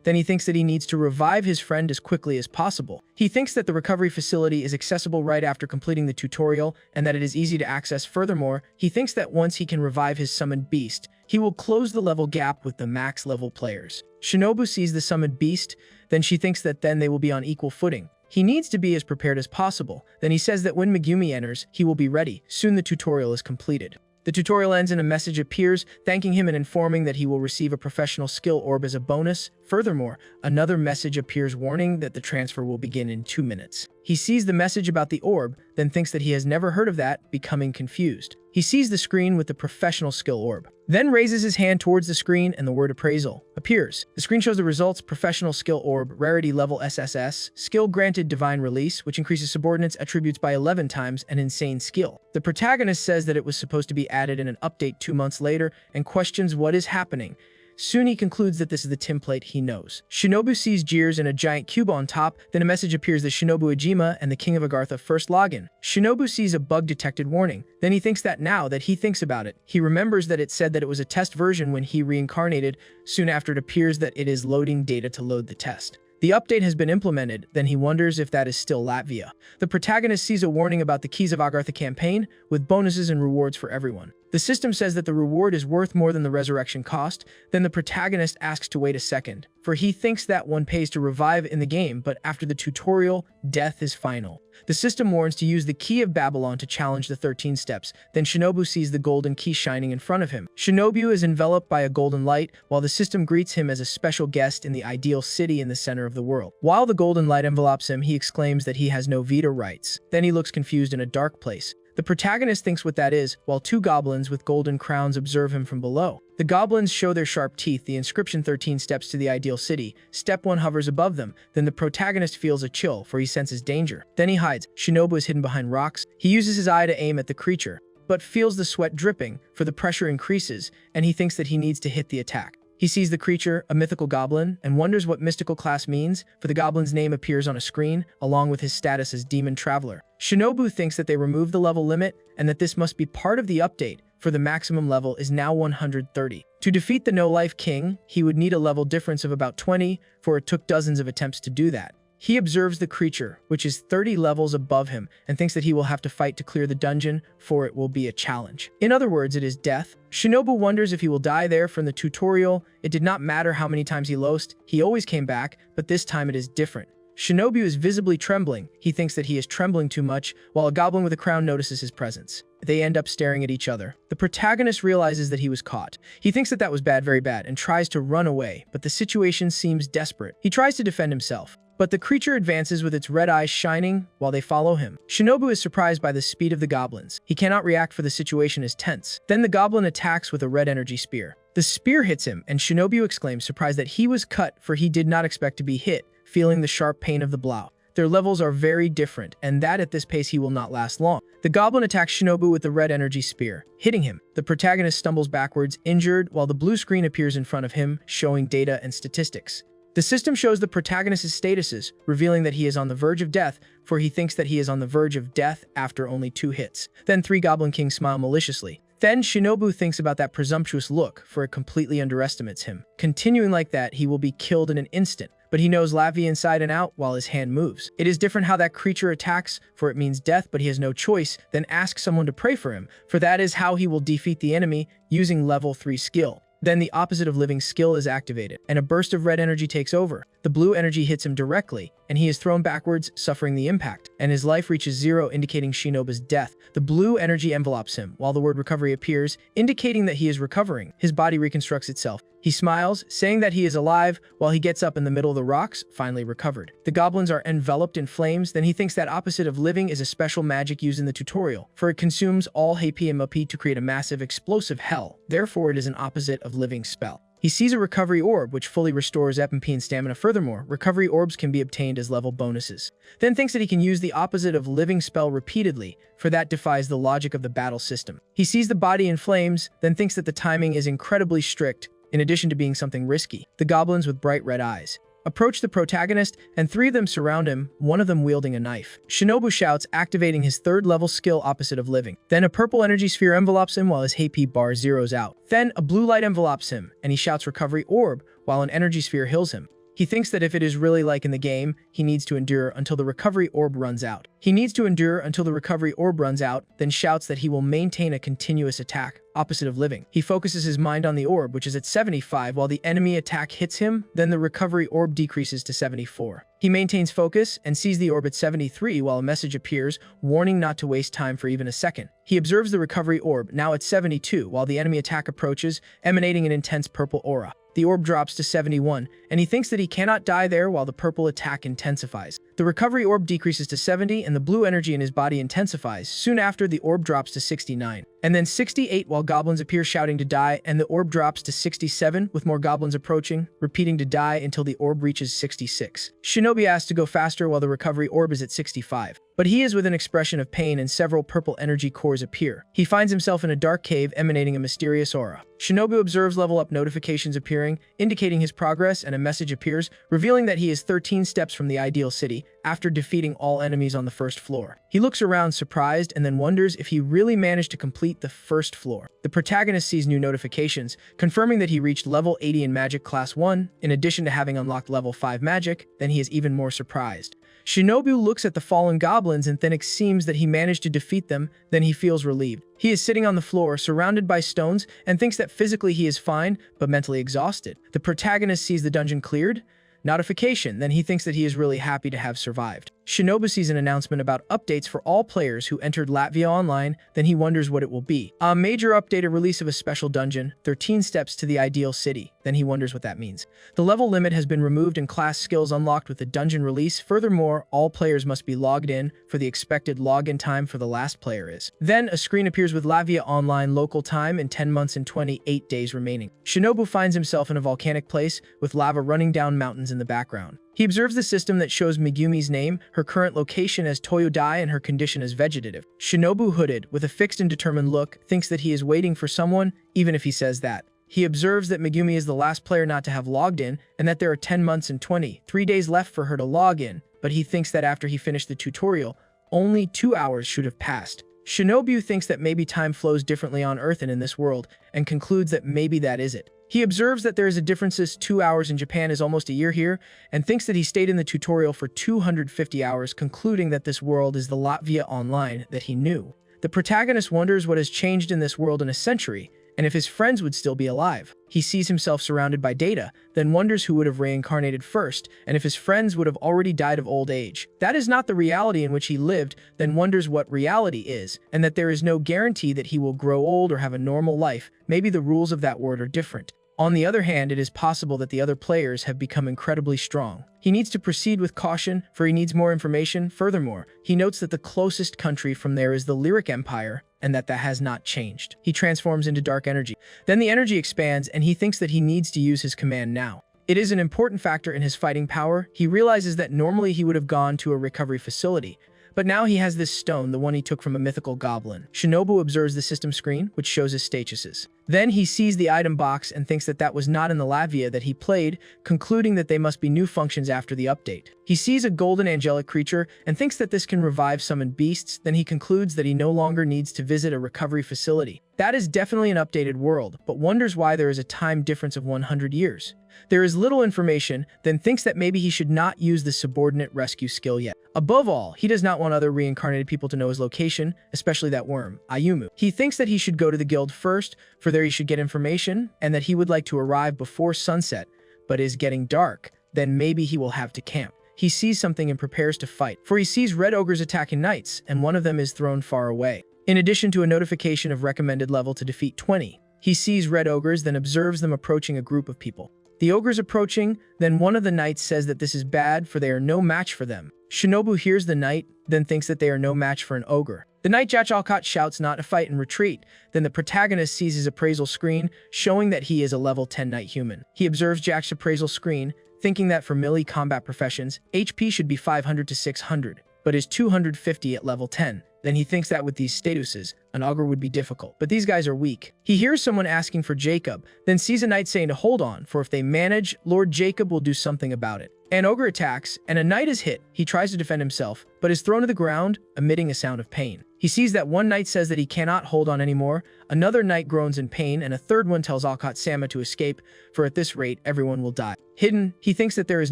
Then he thinks that he needs to revive his friend as quickly as possible. He thinks that the recovery facility is accessible right after completing the tutorial and that it is easy to access. Furthermore, he thinks that once he can revive his summoned beast, he will close the level gap with the max level players. Shinobu sees the summoned beast, then she thinks that then they will be on equal footing. He needs to be as prepared as possible. Then he says that when Megumi enters, he will be ready. Soon the tutorial is completed. The tutorial ends and a message appears, thanking him and informing that he will receive a professional skill orb as a bonus. Furthermore, another message appears warning that the transfer will begin in 2 minutes. He sees the message about the orb, then thinks that he has never heard of that, becoming confused. He sees the screen with the professional skill orb, then raises his hand towards the screen and the word appraisal appears. The screen shows the results: professional skill orb, rarity level SSS, skill granted divine release, which increases subordinates attributes by 11 times, an insane skill. The protagonist says that it was supposed to be added in an update 2 months later and questions what is happening. Soon he concludes that this is the template he knows. Shinobu sees gears and a giant cube on top, then a message appears that Shinobu Ijima and the King of Agartha first login. Shinobu sees a bug detected warning. Then he thinks that now that he thinks about it, he remembers that it said that it was a test version when he reincarnated. Soon after it appears that it is loading data to load the test. The update has been implemented, then he wonders if that is still Latvia. The protagonist sees a warning about the Keys of Agartha campaign, with bonuses and rewards for everyone. The system says that the reward is worth more than the resurrection cost. Then the protagonist asks to wait a second, for he thinks that one pays to revive in the game, but after the tutorial, death is final. The system warns to use the Key of Babylon to challenge the 13 steps. Then Shinobu sees the golden key shining in front of him. Shinobu is enveloped by a golden light, while the system greets him as a special guest in the ideal city in the center of the world. While the golden light envelopes him, he exclaims that he has no veto rights. Then he looks confused in a dark place. The protagonist thinks what that is, while 2 goblins with golden crowns observe him from below. The goblins show their sharp teeth. The inscription 13 steps to the ideal city. Step 1 hovers above them. Then the protagonist feels a chill, for he senses danger. Then he hides. Shinobu is hidden behind rocks. He uses his eye to aim at the creature, but feels the sweat dripping, for the pressure increases, and he thinks that he needs to hit the attack. He sees the creature, a mythical goblin, and wonders what mystical class means, for the goblin's name appears on a screen, along with his status as Demon Traveler. Shinobu thinks that they removed the level limit, and that this must be part of the update, for the maximum level is now 130. To defeat the No-Life King, he would need a level difference of about 20, for it took dozens of attempts to do that. He observes the creature, which is 30 levels above him, and thinks that he will have to fight to clear the dungeon, for it will be a challenge. In other words, it is death. Shinobu wonders if he will die there. From the tutorial, it did not matter how many times he lost, he always came back, but this time it is different. Shinobu is visibly trembling. He thinks that he is trembling too much, while a goblin with a crown notices his presence. They end up staring at each other. The protagonist realizes that he was caught. He thinks that that was bad, very bad, and tries to run away, but the situation seems desperate. He tries to defend himself, but the creature advances with its red eyes shining while they follow him. Shinobu is surprised by the speed of the goblins. He cannot react, for the situation is tense. Then the goblin attacks with a red energy spear. The spear hits him, and Shinobu exclaims, surprised that he was cut, for he did not expect to be hit, feeling the sharp pain of the blow. Their levels are very different, and that at this pace he will not last long. The goblin attacks Shinobu with the red energy spear, hitting him. The protagonist stumbles backwards, injured, while the blue screen appears in front of him, showing data and statistics. The system shows the protagonist's statuses, revealing that he is on the verge of death, for he thinks that he is on the verge of death after only 2 hits. Then 3 Goblin Kings smile maliciously. Then Shinobu thinks about that presumptuous look, for it completely underestimates him. Continuing like that, he will be killed in an instant, but he knows Latvia inside and out while his hand moves. It is different how that creature attacks, for it means death, but he has no choice. Then ask someone to pray for him, for that is how he will defeat the enemy, using level 3 skill. Then the opposite of living skill is activated, and a burst of red energy takes over. The blue energy hits him directly, and he is thrown backwards, suffering the impact, and his life reaches 0, indicating Shinobu's death. The blue energy envelopes him, while the word recovery appears, indicating that he is recovering. His body reconstructs itself. He smiles, saying that he is alive, while he gets up in the middle of the rocks, finally recovered. The goblins are enveloped in flames. Then he thinks that opposite of living is a special magic used in the tutorial, for it consumes all HP and MP to create a massive explosive hell. Therefore, it is an opposite of living spell. He sees a recovery orb, which fully restores MP and stamina. Furthermore, recovery orbs can be obtained as level bonuses. Then thinks that he can use the opposite of living spell repeatedly, for that defies the logic of the battle system. He sees the body in flames, then thinks that the timing is incredibly strict, in addition to being something risky. The goblins with bright red eyes approach the protagonist, and 3 of them surround him, one of them wielding a knife. Shinobu shouts, activating his 3rd level skill opposite of living. Then a purple energy sphere envelopes him while his HP bar zeroes out. Then a blue light envelopes him, and he shouts recovery orb, while an energy sphere heals him. He thinks that if it is really like in the game, he needs to endure until the recovery orb runs out. He needs to endure until the recovery orb runs out, then shouts that he will maintain a continuous attack, opposite of living. He focuses his mind on the orb, which is at 75, while the enemy attack hits him, then the recovery orb decreases to 74. He maintains focus and sees the orb at 73 while a message appears, warning not to waste time for even a second. He observes the recovery orb, now at 72, while the enemy attack approaches, emanating an intense purple aura. The orb drops to 71, and he thinks that he cannot die there while the purple attack intensifies. The recovery orb decreases to 70, and the blue energy in his body intensifies. Soon after, the orb drops to 69, and then 68 while goblins appear shouting to die, and the orb drops to 67 with more goblins approaching, repeating to die until the orb reaches 66. Shinobi asks to go faster while the recovery orb is at 65. But he is with an expression of pain and several purple energy cores appear. He finds himself in a dark cave emanating a mysterious aura. Shinobu observes level up notifications appearing, indicating his progress, and a message appears, revealing that he is 13 steps from the ideal city after defeating all enemies on the first floor. He looks around surprised and then wonders if he really managed to complete the first floor. The protagonist sees new notifications, confirming that he reached level 80 in Magic Class 1, in addition to having unlocked level 5 Magic. Then he is even more surprised. Shinobu looks at the fallen goblins and then it seems that he managed to defeat them, then he feels relieved. He is sitting on the floor, surrounded by stones, and thinks that physically he is fine, but mentally exhausted. The protagonist sees the dungeon cleared. Notification, then he thinks that he is really happy to have survived. Shinobu sees an announcement about updates for all players who entered Latvia Online, then he wonders what it will be. A major update, a release of a special dungeon, 13 steps to the ideal city, then he wonders what that means. The level limit has been removed and class skills unlocked with the dungeon release. Furthermore, all players must be logged in, for the expected login time for the last player is. Then a screen appears with Latvia Online local time in 10 months and 28 days remaining. Shinobu finds himself in a volcanic place with lava running down mountains in the background. He observes the system that shows Megumi's name, her current location as Toyodai, and her condition as vegetative. Shinobu, hooded, with a fixed and determined look, thinks that he is waiting for someone, even if he says that. He observes that Megumi is the last player not to have logged in, and that there are 10 months and 23 days left for her to log in, but he thinks that after he finished the tutorial, only 2 hours should have passed. Shinobu thinks that maybe time flows differently on Earth and in this world, and concludes that maybe that is it. He observes that there is a difference as 2 hours in Japan is almost a year here, and thinks that he stayed in the tutorial for 250 hours, concluding that this world is the Latvia Online that he knew. The protagonist wonders what has changed in this world in a century, and if his friends would still be alive. He sees himself surrounded by data, then wonders who would have reincarnated first, and if his friends would have already died of old age. That is not the reality in which he lived, then wonders what reality is, and that there is no guarantee that he will grow old or have a normal life. Maybe the rules of that world are different. On the other hand, it is possible that the other players have become incredibly strong. He needs to proceed with caution, for he needs more information. Furthermore, he notes that the closest country from there is the Lyric Empire, and that has not changed. He transforms into dark energy. Then the energy expands, and he thinks that he needs to use his command now. It is an important factor in his fighting power. He realizes that normally he would have gone to a recovery facility, but now he has this stone, the one he took from a mythical goblin. Shinobu observes the system screen, which shows his statuses. Then he sees the item box and thinks that was not in the Latvia that he played, concluding that they must be new functions after the update. He sees a golden angelic creature and thinks that this can revive summoned beasts. Then he concludes that he no longer needs to visit a recovery facility. That is definitely an updated world, but wonders why there is a time difference of 100 years. There is little information, then thinks that maybe he should not use the subordinate rescue skill yet. Above all, he does not want other reincarnated people to know his location, especially that worm, Ayumu. He thinks that he should go to the guild first, for there he should get information, and that he would like to arrive before sunset, but is getting dark, then maybe he will have to camp. He sees something and prepares to fight, for he sees red ogres attacking knights, and one of them is thrown far away. In addition to a notification of recommended level to defeat 20, he sees red ogres, then observes them approaching a group of people. The ogres approaching, then one of the knights says that this is bad, for they are no match for them. Shinobu hears the knight, then thinks that they are no match for an ogre. The knight Jachalkat shouts not to fight and retreat. Then the protagonist sees his appraisal screen, showing that he is a level 10 knight human. He observes Jack's appraisal screen, thinking that for melee combat professions, HP should be 500 to 600, but is 250 at level 10. then he thinks that with these statuses, an augur would be difficult. But these guys are weak. He hears someone asking for Jacob, then sees a knight saying to hold on, for if they manage, Lord Jacob will do something about it. An ogre attacks, and a knight is hit. He tries to defend himself, but is thrown to the ground, emitting a sound of pain. He sees that one knight says that he cannot hold on anymore, another knight groans in pain, and a third one tells Alcott Sama to escape, for at this rate, everyone will die. Hidden, he thinks that there is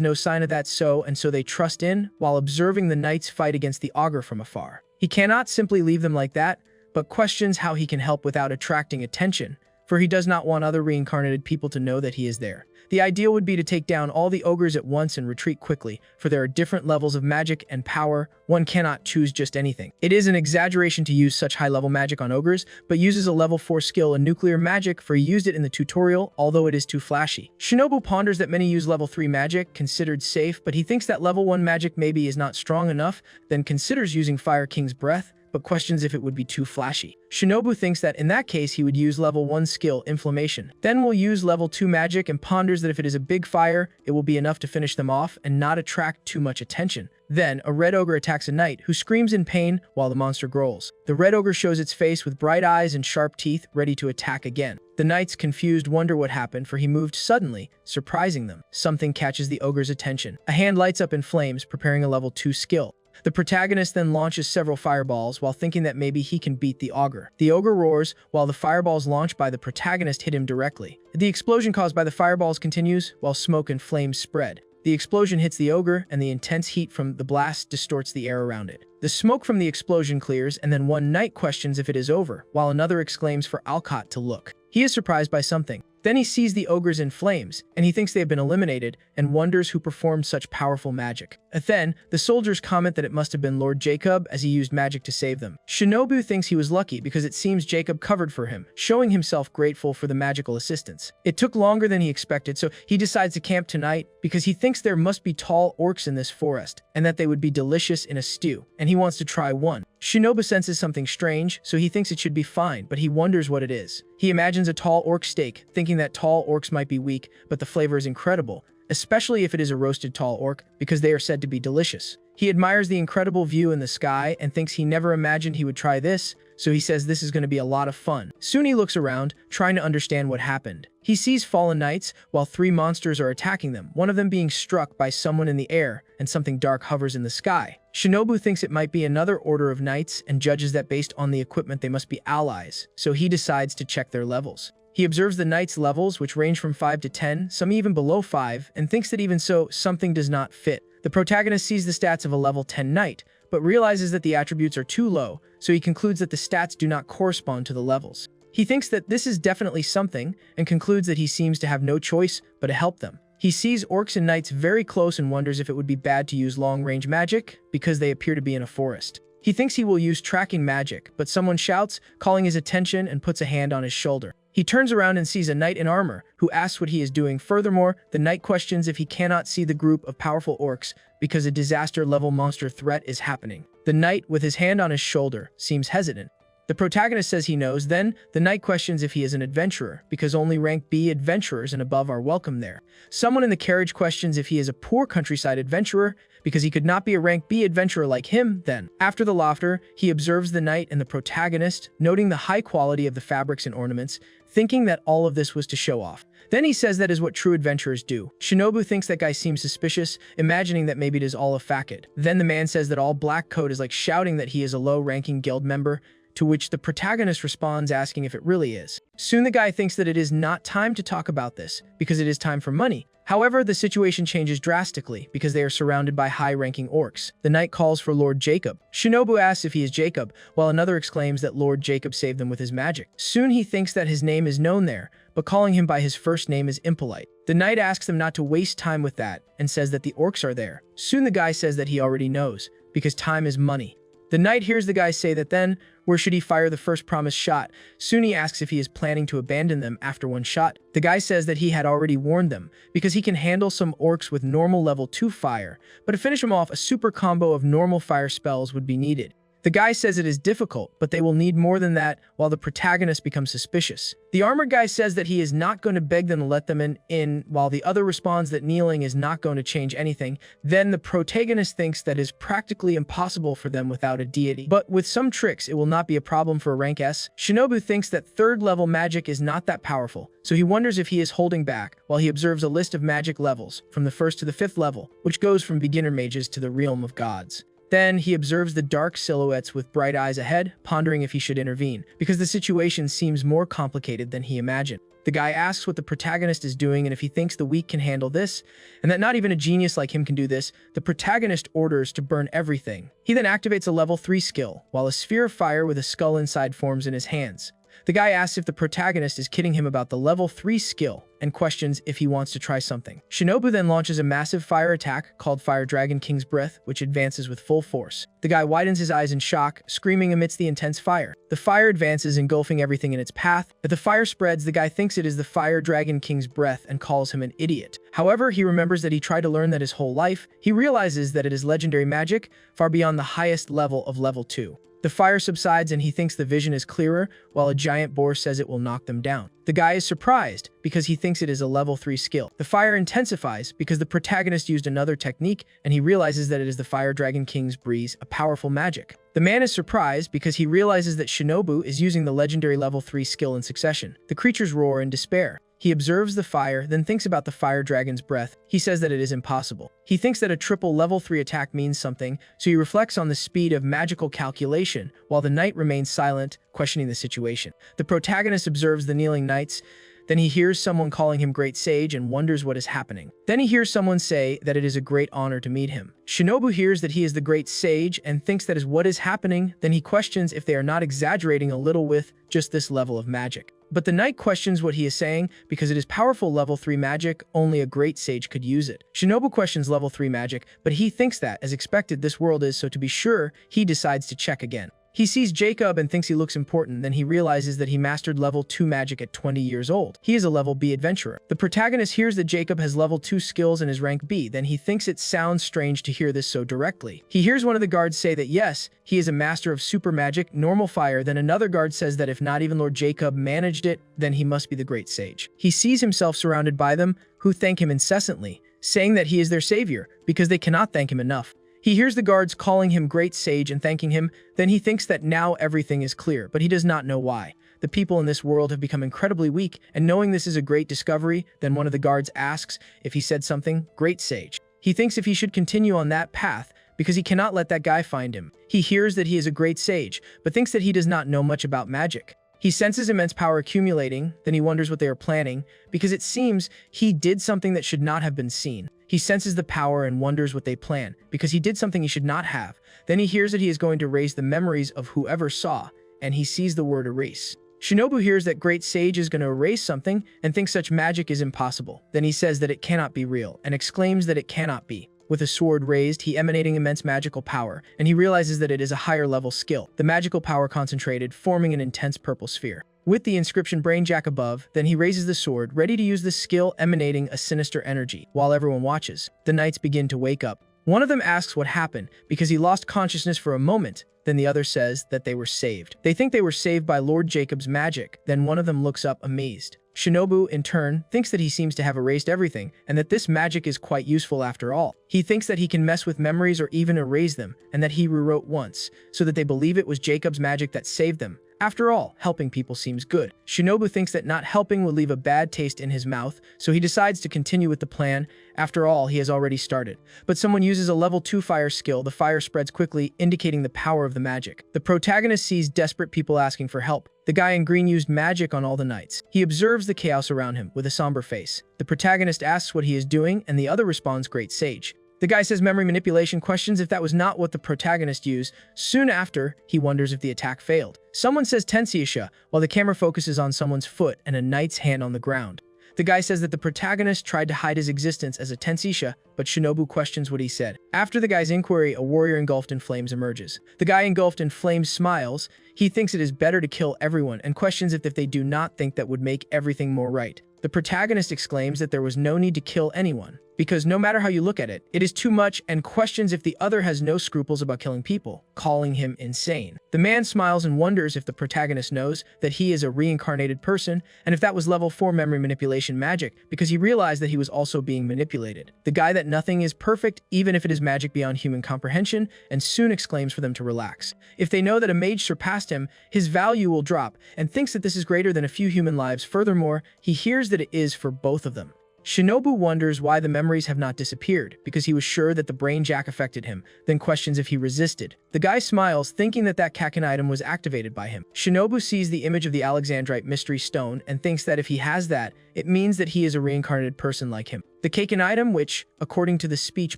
no sign of that and so they trust in, while observing the knights fight against the augur from afar. He cannot simply leave them like that, but questions how he can help without attracting attention, for he does not want other reincarnated people to know that he is there. The ideal would be to take down all the ogres at once and retreat quickly, for there are different levels of magic and power. One cannot choose just anything. It is an exaggeration to use such high-level magic on ogres, but uses a level 4 skill in nuclear magic, for he used it in the tutorial, although it is too flashy. Shinobu ponders that many use level 3 magic, considered safe, but he thinks that level 1 magic maybe is not strong enough, then considers using Fire King's Breath, but questions if it would be too flashy. Shinobu thinks that in that case he would use level 1 skill, Inflammation. Then will use level 2 magic and ponders that if it is a big fire, it will be enough to finish them off and not attract too much attention. Then, a red ogre attacks a knight, who screams in pain while the monster growls. The red ogre shows its face with bright eyes and sharp teeth, ready to attack again. The knights, confused, wonder what happened, for he moved suddenly, surprising them. Something catches the ogre's attention. A hand lights up in flames, preparing a level 2 skill. The protagonist then launches several fireballs while thinking that maybe he can beat the ogre. The ogre roars while the fireballs launched by the protagonist hit him directly. The explosion caused by the fireballs continues while smoke and flames spread. The explosion hits the ogre, and the intense heat from the blast distorts the air around it. The smoke from the explosion clears, and then one knight questions if it is over, while another exclaims for Alcott to look. He is surprised by something. Then he sees the ogres in flames, and he thinks they have been eliminated, and wonders who performed such powerful magic. Then, the soldiers comment that it must have been Lord Jacob, as he used magic to save them. Shinobu thinks he was lucky because it seems Jacob covered for him, showing himself grateful for the magical assistance. It took longer than he expected, so he decides to camp tonight because he thinks there must be tall orcs in this forest, and that they would be delicious in a stew, and he wants to try one. Shinobu senses something strange, so he thinks it should be fine, but he wonders what it is. He imagines a tall orc steak, thinking that tall orcs might be weak, but the flavor is incredible, especially if it is a roasted tall orc, because they are said to be delicious. He admires the incredible view in the sky and thinks he never imagined he would try this, so he says this is going to be a lot of fun. Soon he looks around, trying to understand what happened. He sees fallen knights while 3 monsters are attacking them, one of them being struck by someone in the air, and something dark hovers in the sky. Shinobu thinks it might be another order of knights and judges that based on the equipment they must be allies, so he decides to check their levels. He observes the knights' levels, which range from 5 to 10, some even below 5, and thinks that even so, something does not fit. The protagonist sees the stats of a level 10 knight, but realizes that the attributes are too low, so he concludes that the stats do not correspond to the levels. He thinks that this is definitely something, and concludes that he seems to have no choice but to help them. He sees orcs and knights very close and wonders if it would be bad to use long-range magic, because they appear to be in a forest. He thinks he will use tracking magic, but someone shouts, calling his attention, and puts a hand on his shoulder. He turns around and sees a knight in armor, who asks what he is doing. Furthermore, the knight questions if he cannot see the group of powerful orcs, because a disaster-level monster threat is happening. The knight, with his hand on his shoulder, seems hesitant. The protagonist says he knows. Then, the knight questions if he is an adventurer, because only rank B adventurers and above are welcome there. Someone in the carriage questions if he is a poor countryside adventurer, because he could not be a rank B adventurer like him. Then, after the laughter, he observes the knight and the protagonist, noting the high quality of the fabrics and ornaments, thinking that all of this was to show off. Then he says that is what true adventurers do. Shinobu thinks that guy seems suspicious, imagining that maybe it is all a facade. Then the man says that all black coat is like shouting that he is a low-ranking guild member, to which the protagonist responds asking if it really is. Soon the guy thinks that it is not time to talk about this, because it is time for money. However, the situation changes drastically, because they are surrounded by high-ranking orcs. The knight calls for Lord Jacob. Shinobu asks if he is Jacob, while another exclaims that Lord Jacob saved them with his magic. Soon he thinks that his name is known there, but calling him by his first name is impolite. The knight asks them not to waste time with that, and says that the orcs are there. Soon the guy says that he already knows, because time is money. The knight hears the guy say that. Then, where should he fire the first promised shot? Soon he asks if he is planning to abandon them after one shot. The guy says that he had already warned them, because he can handle some orcs with normal level 2 fire, but to finish him off, a super combo of normal fire spells would be needed. The guy says it is difficult, but they will need more than that, while the protagonist becomes suspicious. The armored guy says that he is not going to beg them to let them in, while the other responds that kneeling is not going to change anything. Then the protagonist thinks that it is practically impossible for them without a deity. But with some tricks, it will not be a problem for a rank S. Shinobu thinks that third-level magic is not that powerful, so he wonders if he is holding back, while he observes a list of magic levels, from the 1st to the 5th level, which goes from beginner mages to the realm of gods. Then he observes the dark silhouettes with bright eyes ahead, pondering if he should intervene, because the situation seems more complicated than he imagined. The guy asks what the protagonist is doing and if he thinks the weak can handle this, and that not even a genius like him can do this. The protagonist orders to burn everything. He then activates a level 3 skill, while a sphere of fire with a skull inside forms in his hands. The guy asks if the protagonist is kidding him about the level 3 skill, and questions if he wants to try something. Shinobu then launches a massive fire attack called Fire Dragon King's Breath, which advances with full force. The guy widens his eyes in shock, screaming amidst the intense fire. The fire advances, engulfing everything in its path. As the fire spreads, the guy thinks it is the Fire Dragon King's Breath and calls him an idiot. However, he remembers that he tried to learn that his whole life. He realizes that it is legendary magic, far beyond the highest level of level 2. The fire subsides and he thinks the vision is clearer, while a giant boar says it will knock them down. The guy is surprised because he thinks it is a level 3 skill. The fire intensifies because the protagonist used another technique and he realizes that it is the Fire Dragon King's Breeze, a powerful magic. The man is surprised because he realizes that Shinobu is using the legendary level 3 skill in succession. The creatures roar in despair. He observes the fire, then thinks about the Fire Dragon's Breath. He says that it is impossible. He thinks that a triple level 3 attack means something, so he reflects on the speed of magical calculation, while the knight remains silent, questioning the situation. The protagonist observes the kneeling knights. Then he hears someone calling him Great Sage and wonders what is happening. Then he hears someone say that it is a great honor to meet him. Shinobu hears that he is the Great Sage and thinks that is what is happening. Then he questions if they are not exaggerating a little with just this level of magic. But the knight questions what he is saying because it is powerful level 3 magic, only a great sage could use it. Shinobu questions level 3 magic, but he thinks that, as expected, this world is, so to be sure, he decides to check again. He sees Jacob and thinks he looks important, then he realizes that he mastered level 2 magic at 20 years old. He is a level B adventurer. The protagonist hears that Jacob has level 2 skills and is rank B, then he thinks it sounds strange to hear this so directly. He hears one of the guards say that yes, he is a master of super magic, normal fire, then another guard says that if not even Lord Jacob managed it, then he must be the Great Sage. He sees himself surrounded by them, who thank him incessantly, saying that he is their savior, because they cannot thank him enough. He hears the guards calling him Great Sage and thanking him, then he thinks that now everything is clear, but he does not know why. The people in this world have become incredibly weak, and knowing this is a great discovery, then one of the guards asks if he said something, Great Sage. He thinks if he should continue on that path, because he cannot let that guy find him. He hears that he is a great sage, but thinks that he does not know much about magic. He senses immense power accumulating, then he wonders what they are planning, because it seems he did something that should not have been seen. He senses the power and wonders what they plan, because he did something he should not have. Then he hears that he is going to erase the memories of whoever saw, and he sees the word erase. Shinobu hears that Great Sage is going to erase something and thinks such magic is impossible. Then he says that it cannot be real, and exclaims that it cannot be. With a sword raised, he emanating immense magical power, and he realizes that it is a higher level skill. The magical power concentrated, forming an intense purple sphere. With the inscription Brainjack above, then he raises the sword, ready to use the skill emanating a sinister energy. While everyone watches, the knights begin to wake up. One of them asks what happened, because he lost consciousness for a moment. Then the other says that they were saved. They think they were saved by Lord Jacob's magic. Then one of them looks up amazed. Shinobu, in turn, thinks that he seems to have erased everything, and that this magic is quite useful after all. He thinks that he can mess with memories or even erase them, and that he rewrote once, so that they believe it was Jacob's magic that saved them. After all, helping people seems good. Shinobu thinks that not helping would leave a bad taste in his mouth, so he decides to continue with the plan. After all, he has already started. But someone uses a level 2 fire skill. The fire spreads quickly, indicating the power of the magic. The protagonist sees desperate people asking for help. The guy in green used magic on all the knights. He observes the chaos around him with a somber face. The protagonist asks what he is doing, and the other responds, Great Sage. The guy says memory manipulation, questions if that was not what the protagonist used. Soon after, he wonders if the attack failed. Someone says Tensiasha, while the camera focuses on someone's foot and a knight's hand on the ground. The guy says that the protagonist tried to hide his existence as a Tensisha, but Shinobu questions what he said. After the guy's inquiry, a warrior engulfed in flames emerges. The guy engulfed in flames smiles. He thinks it is better to kill everyone and questions if they do not think that would make everything more right. The protagonist exclaims that there was no need to kill anyone. because no matter how you look at it, it is too much and questions if the other has no scruples about killing people, calling him insane. The man smiles and wonders if the protagonist knows that he is a reincarnated person and if that was level 4 memory manipulation magic, because he realized that he was also being manipulated. The guy that nothing is perfect, even if it is magic beyond human comprehension, and soon exclaims for them to relax. If they know that a mage surpassed him, his value will drop, and thinks that this is greater than a few human lives. Furthermore, he hears that it is for both of them. Shinobu wonders why the memories have not disappeared, because he was sure that the brain jack affected him, then questions if he resisted. The guy smiles, thinking that Kaken item was activated by him. Shinobu sees the image of the Alexandrite mystery stone and thinks that if he has that, it means that he is a reincarnated person like him. The Kaken item, which, according to the speech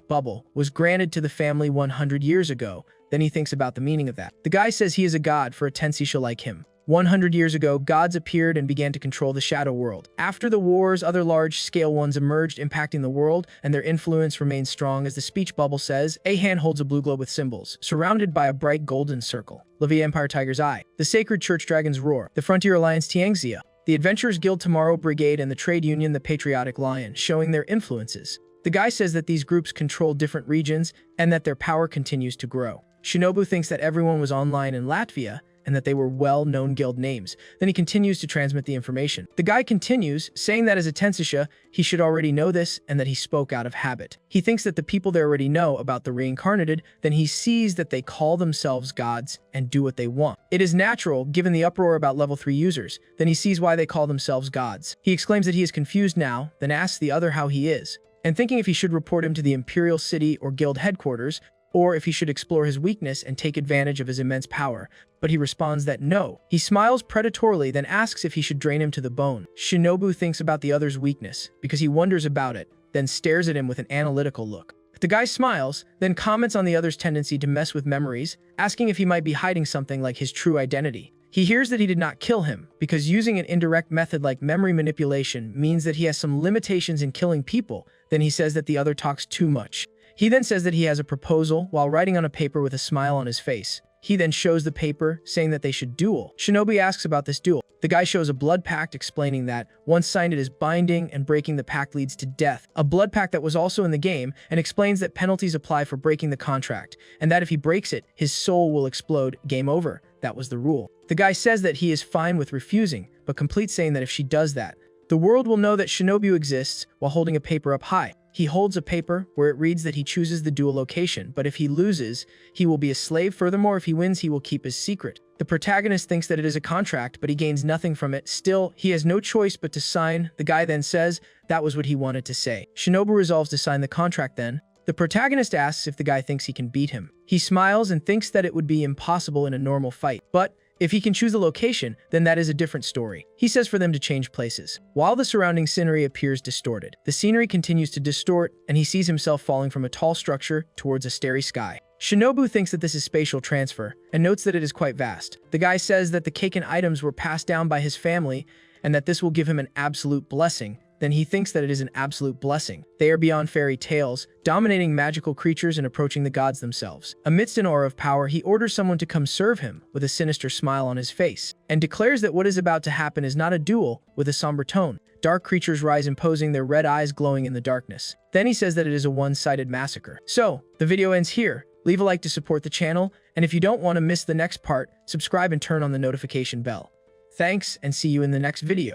bubble, was granted to the family 100 years ago, then he thinks about the meaning of that. The guy says he is a god for a Tensisha like him. 100 years ago, gods appeared and began to control the shadow world. After the wars, other large-scale ones emerged, impacting the world, and their influence remained strong. As the speech bubble says, a hand holds a blue globe with symbols, surrounded by a bright golden circle. Levy Empire Tiger's Eye, the Sacred Church Dragon's Roar, the Frontier Alliance Tianxia, the Adventurers Guild Tomorrow Brigade, and the Trade Union the Patriotic Lion, showing their influences. The guy says that these groups control different regions and that their power continues to grow. Shinobu thinks that everyone was online in Latvia, and that they were well-known guild names. Then he continues to transmit the information. The guy continues, saying that as a Tensisha, he should already know this and that he spoke out of habit. He thinks that the people there already know about the reincarnated, then he sees that they call themselves gods and do what they want. It is natural, given the uproar about level 3 users. Then he sees why they call themselves gods. He exclaims that he is confused now, then asks the other how he is, and thinking if he should report him to the Imperial City or Guild headquarters, or if he should explore his weakness and take advantage of his immense power, but he responds that no. He smiles predatorily, then asks if he should drain him to the bone. Shinobu thinks about the other's weakness, because he wonders about it, then stares at him with an analytical look. The guy smiles, then comments on the other's tendency to mess with memories, asking if he might be hiding something like his true identity. He hears that he did not kill him, because using an indirect method like memory manipulation means that he has some limitations in killing people. Then he says that the other talks too much. He then says that he has a proposal while writing on a paper with a smile on his face. He then shows the paper, saying that they should duel. Shinobu asks about this duel. The guy shows a blood pact, explaining that once signed it is binding and breaking the pact leads to death. A blood pact that was also in the game, and explains that penalties apply for breaking the contract, and that if he breaks it, his soul will explode. Game over. That was the rule. The guy says that he is fine with refusing, but completes saying that if she does that, the world will know that Shinobu exists while holding a paper up high. He holds a paper where it reads that he chooses the duel location, but if he loses, he will be a slave. Furthermore, if he wins, he will keep his secret. The protagonist thinks that it is a contract, but he gains nothing from it. Still, he has no choice but to sign. The guy then says that was what he wanted to say. Shinobu resolves to sign the contract then. The protagonist asks if the guy thinks he can beat him. He smiles and thinks that it would be impossible in a normal fight, but if he can choose a location, then that is a different story. He says for them to change places. While the surrounding scenery appears distorted, the scenery continues to distort, and he sees himself falling from a tall structure towards a starry sky. Shinobu thinks that this is spatial transfer, and notes that it is quite vast. The guy says that the Kaken items were passed down by his family, and that this will give him an absolute blessing. Then he thinks that it is an absolute blessing. They are beyond fairy tales, dominating magical creatures and approaching the gods themselves. Amidst an aura of power, he orders someone to come serve him with a sinister smile on his face, and declares that what is about to happen is not a duel. With a somber tone, dark creatures rise, imposing their red eyes glowing in the darkness. Then he says that it is a one-sided massacre. So, the video ends here. Leave a like to support the channel, and if you don't want to miss the next part, subscribe and turn on the notification bell. Thanks, and see you in the next video.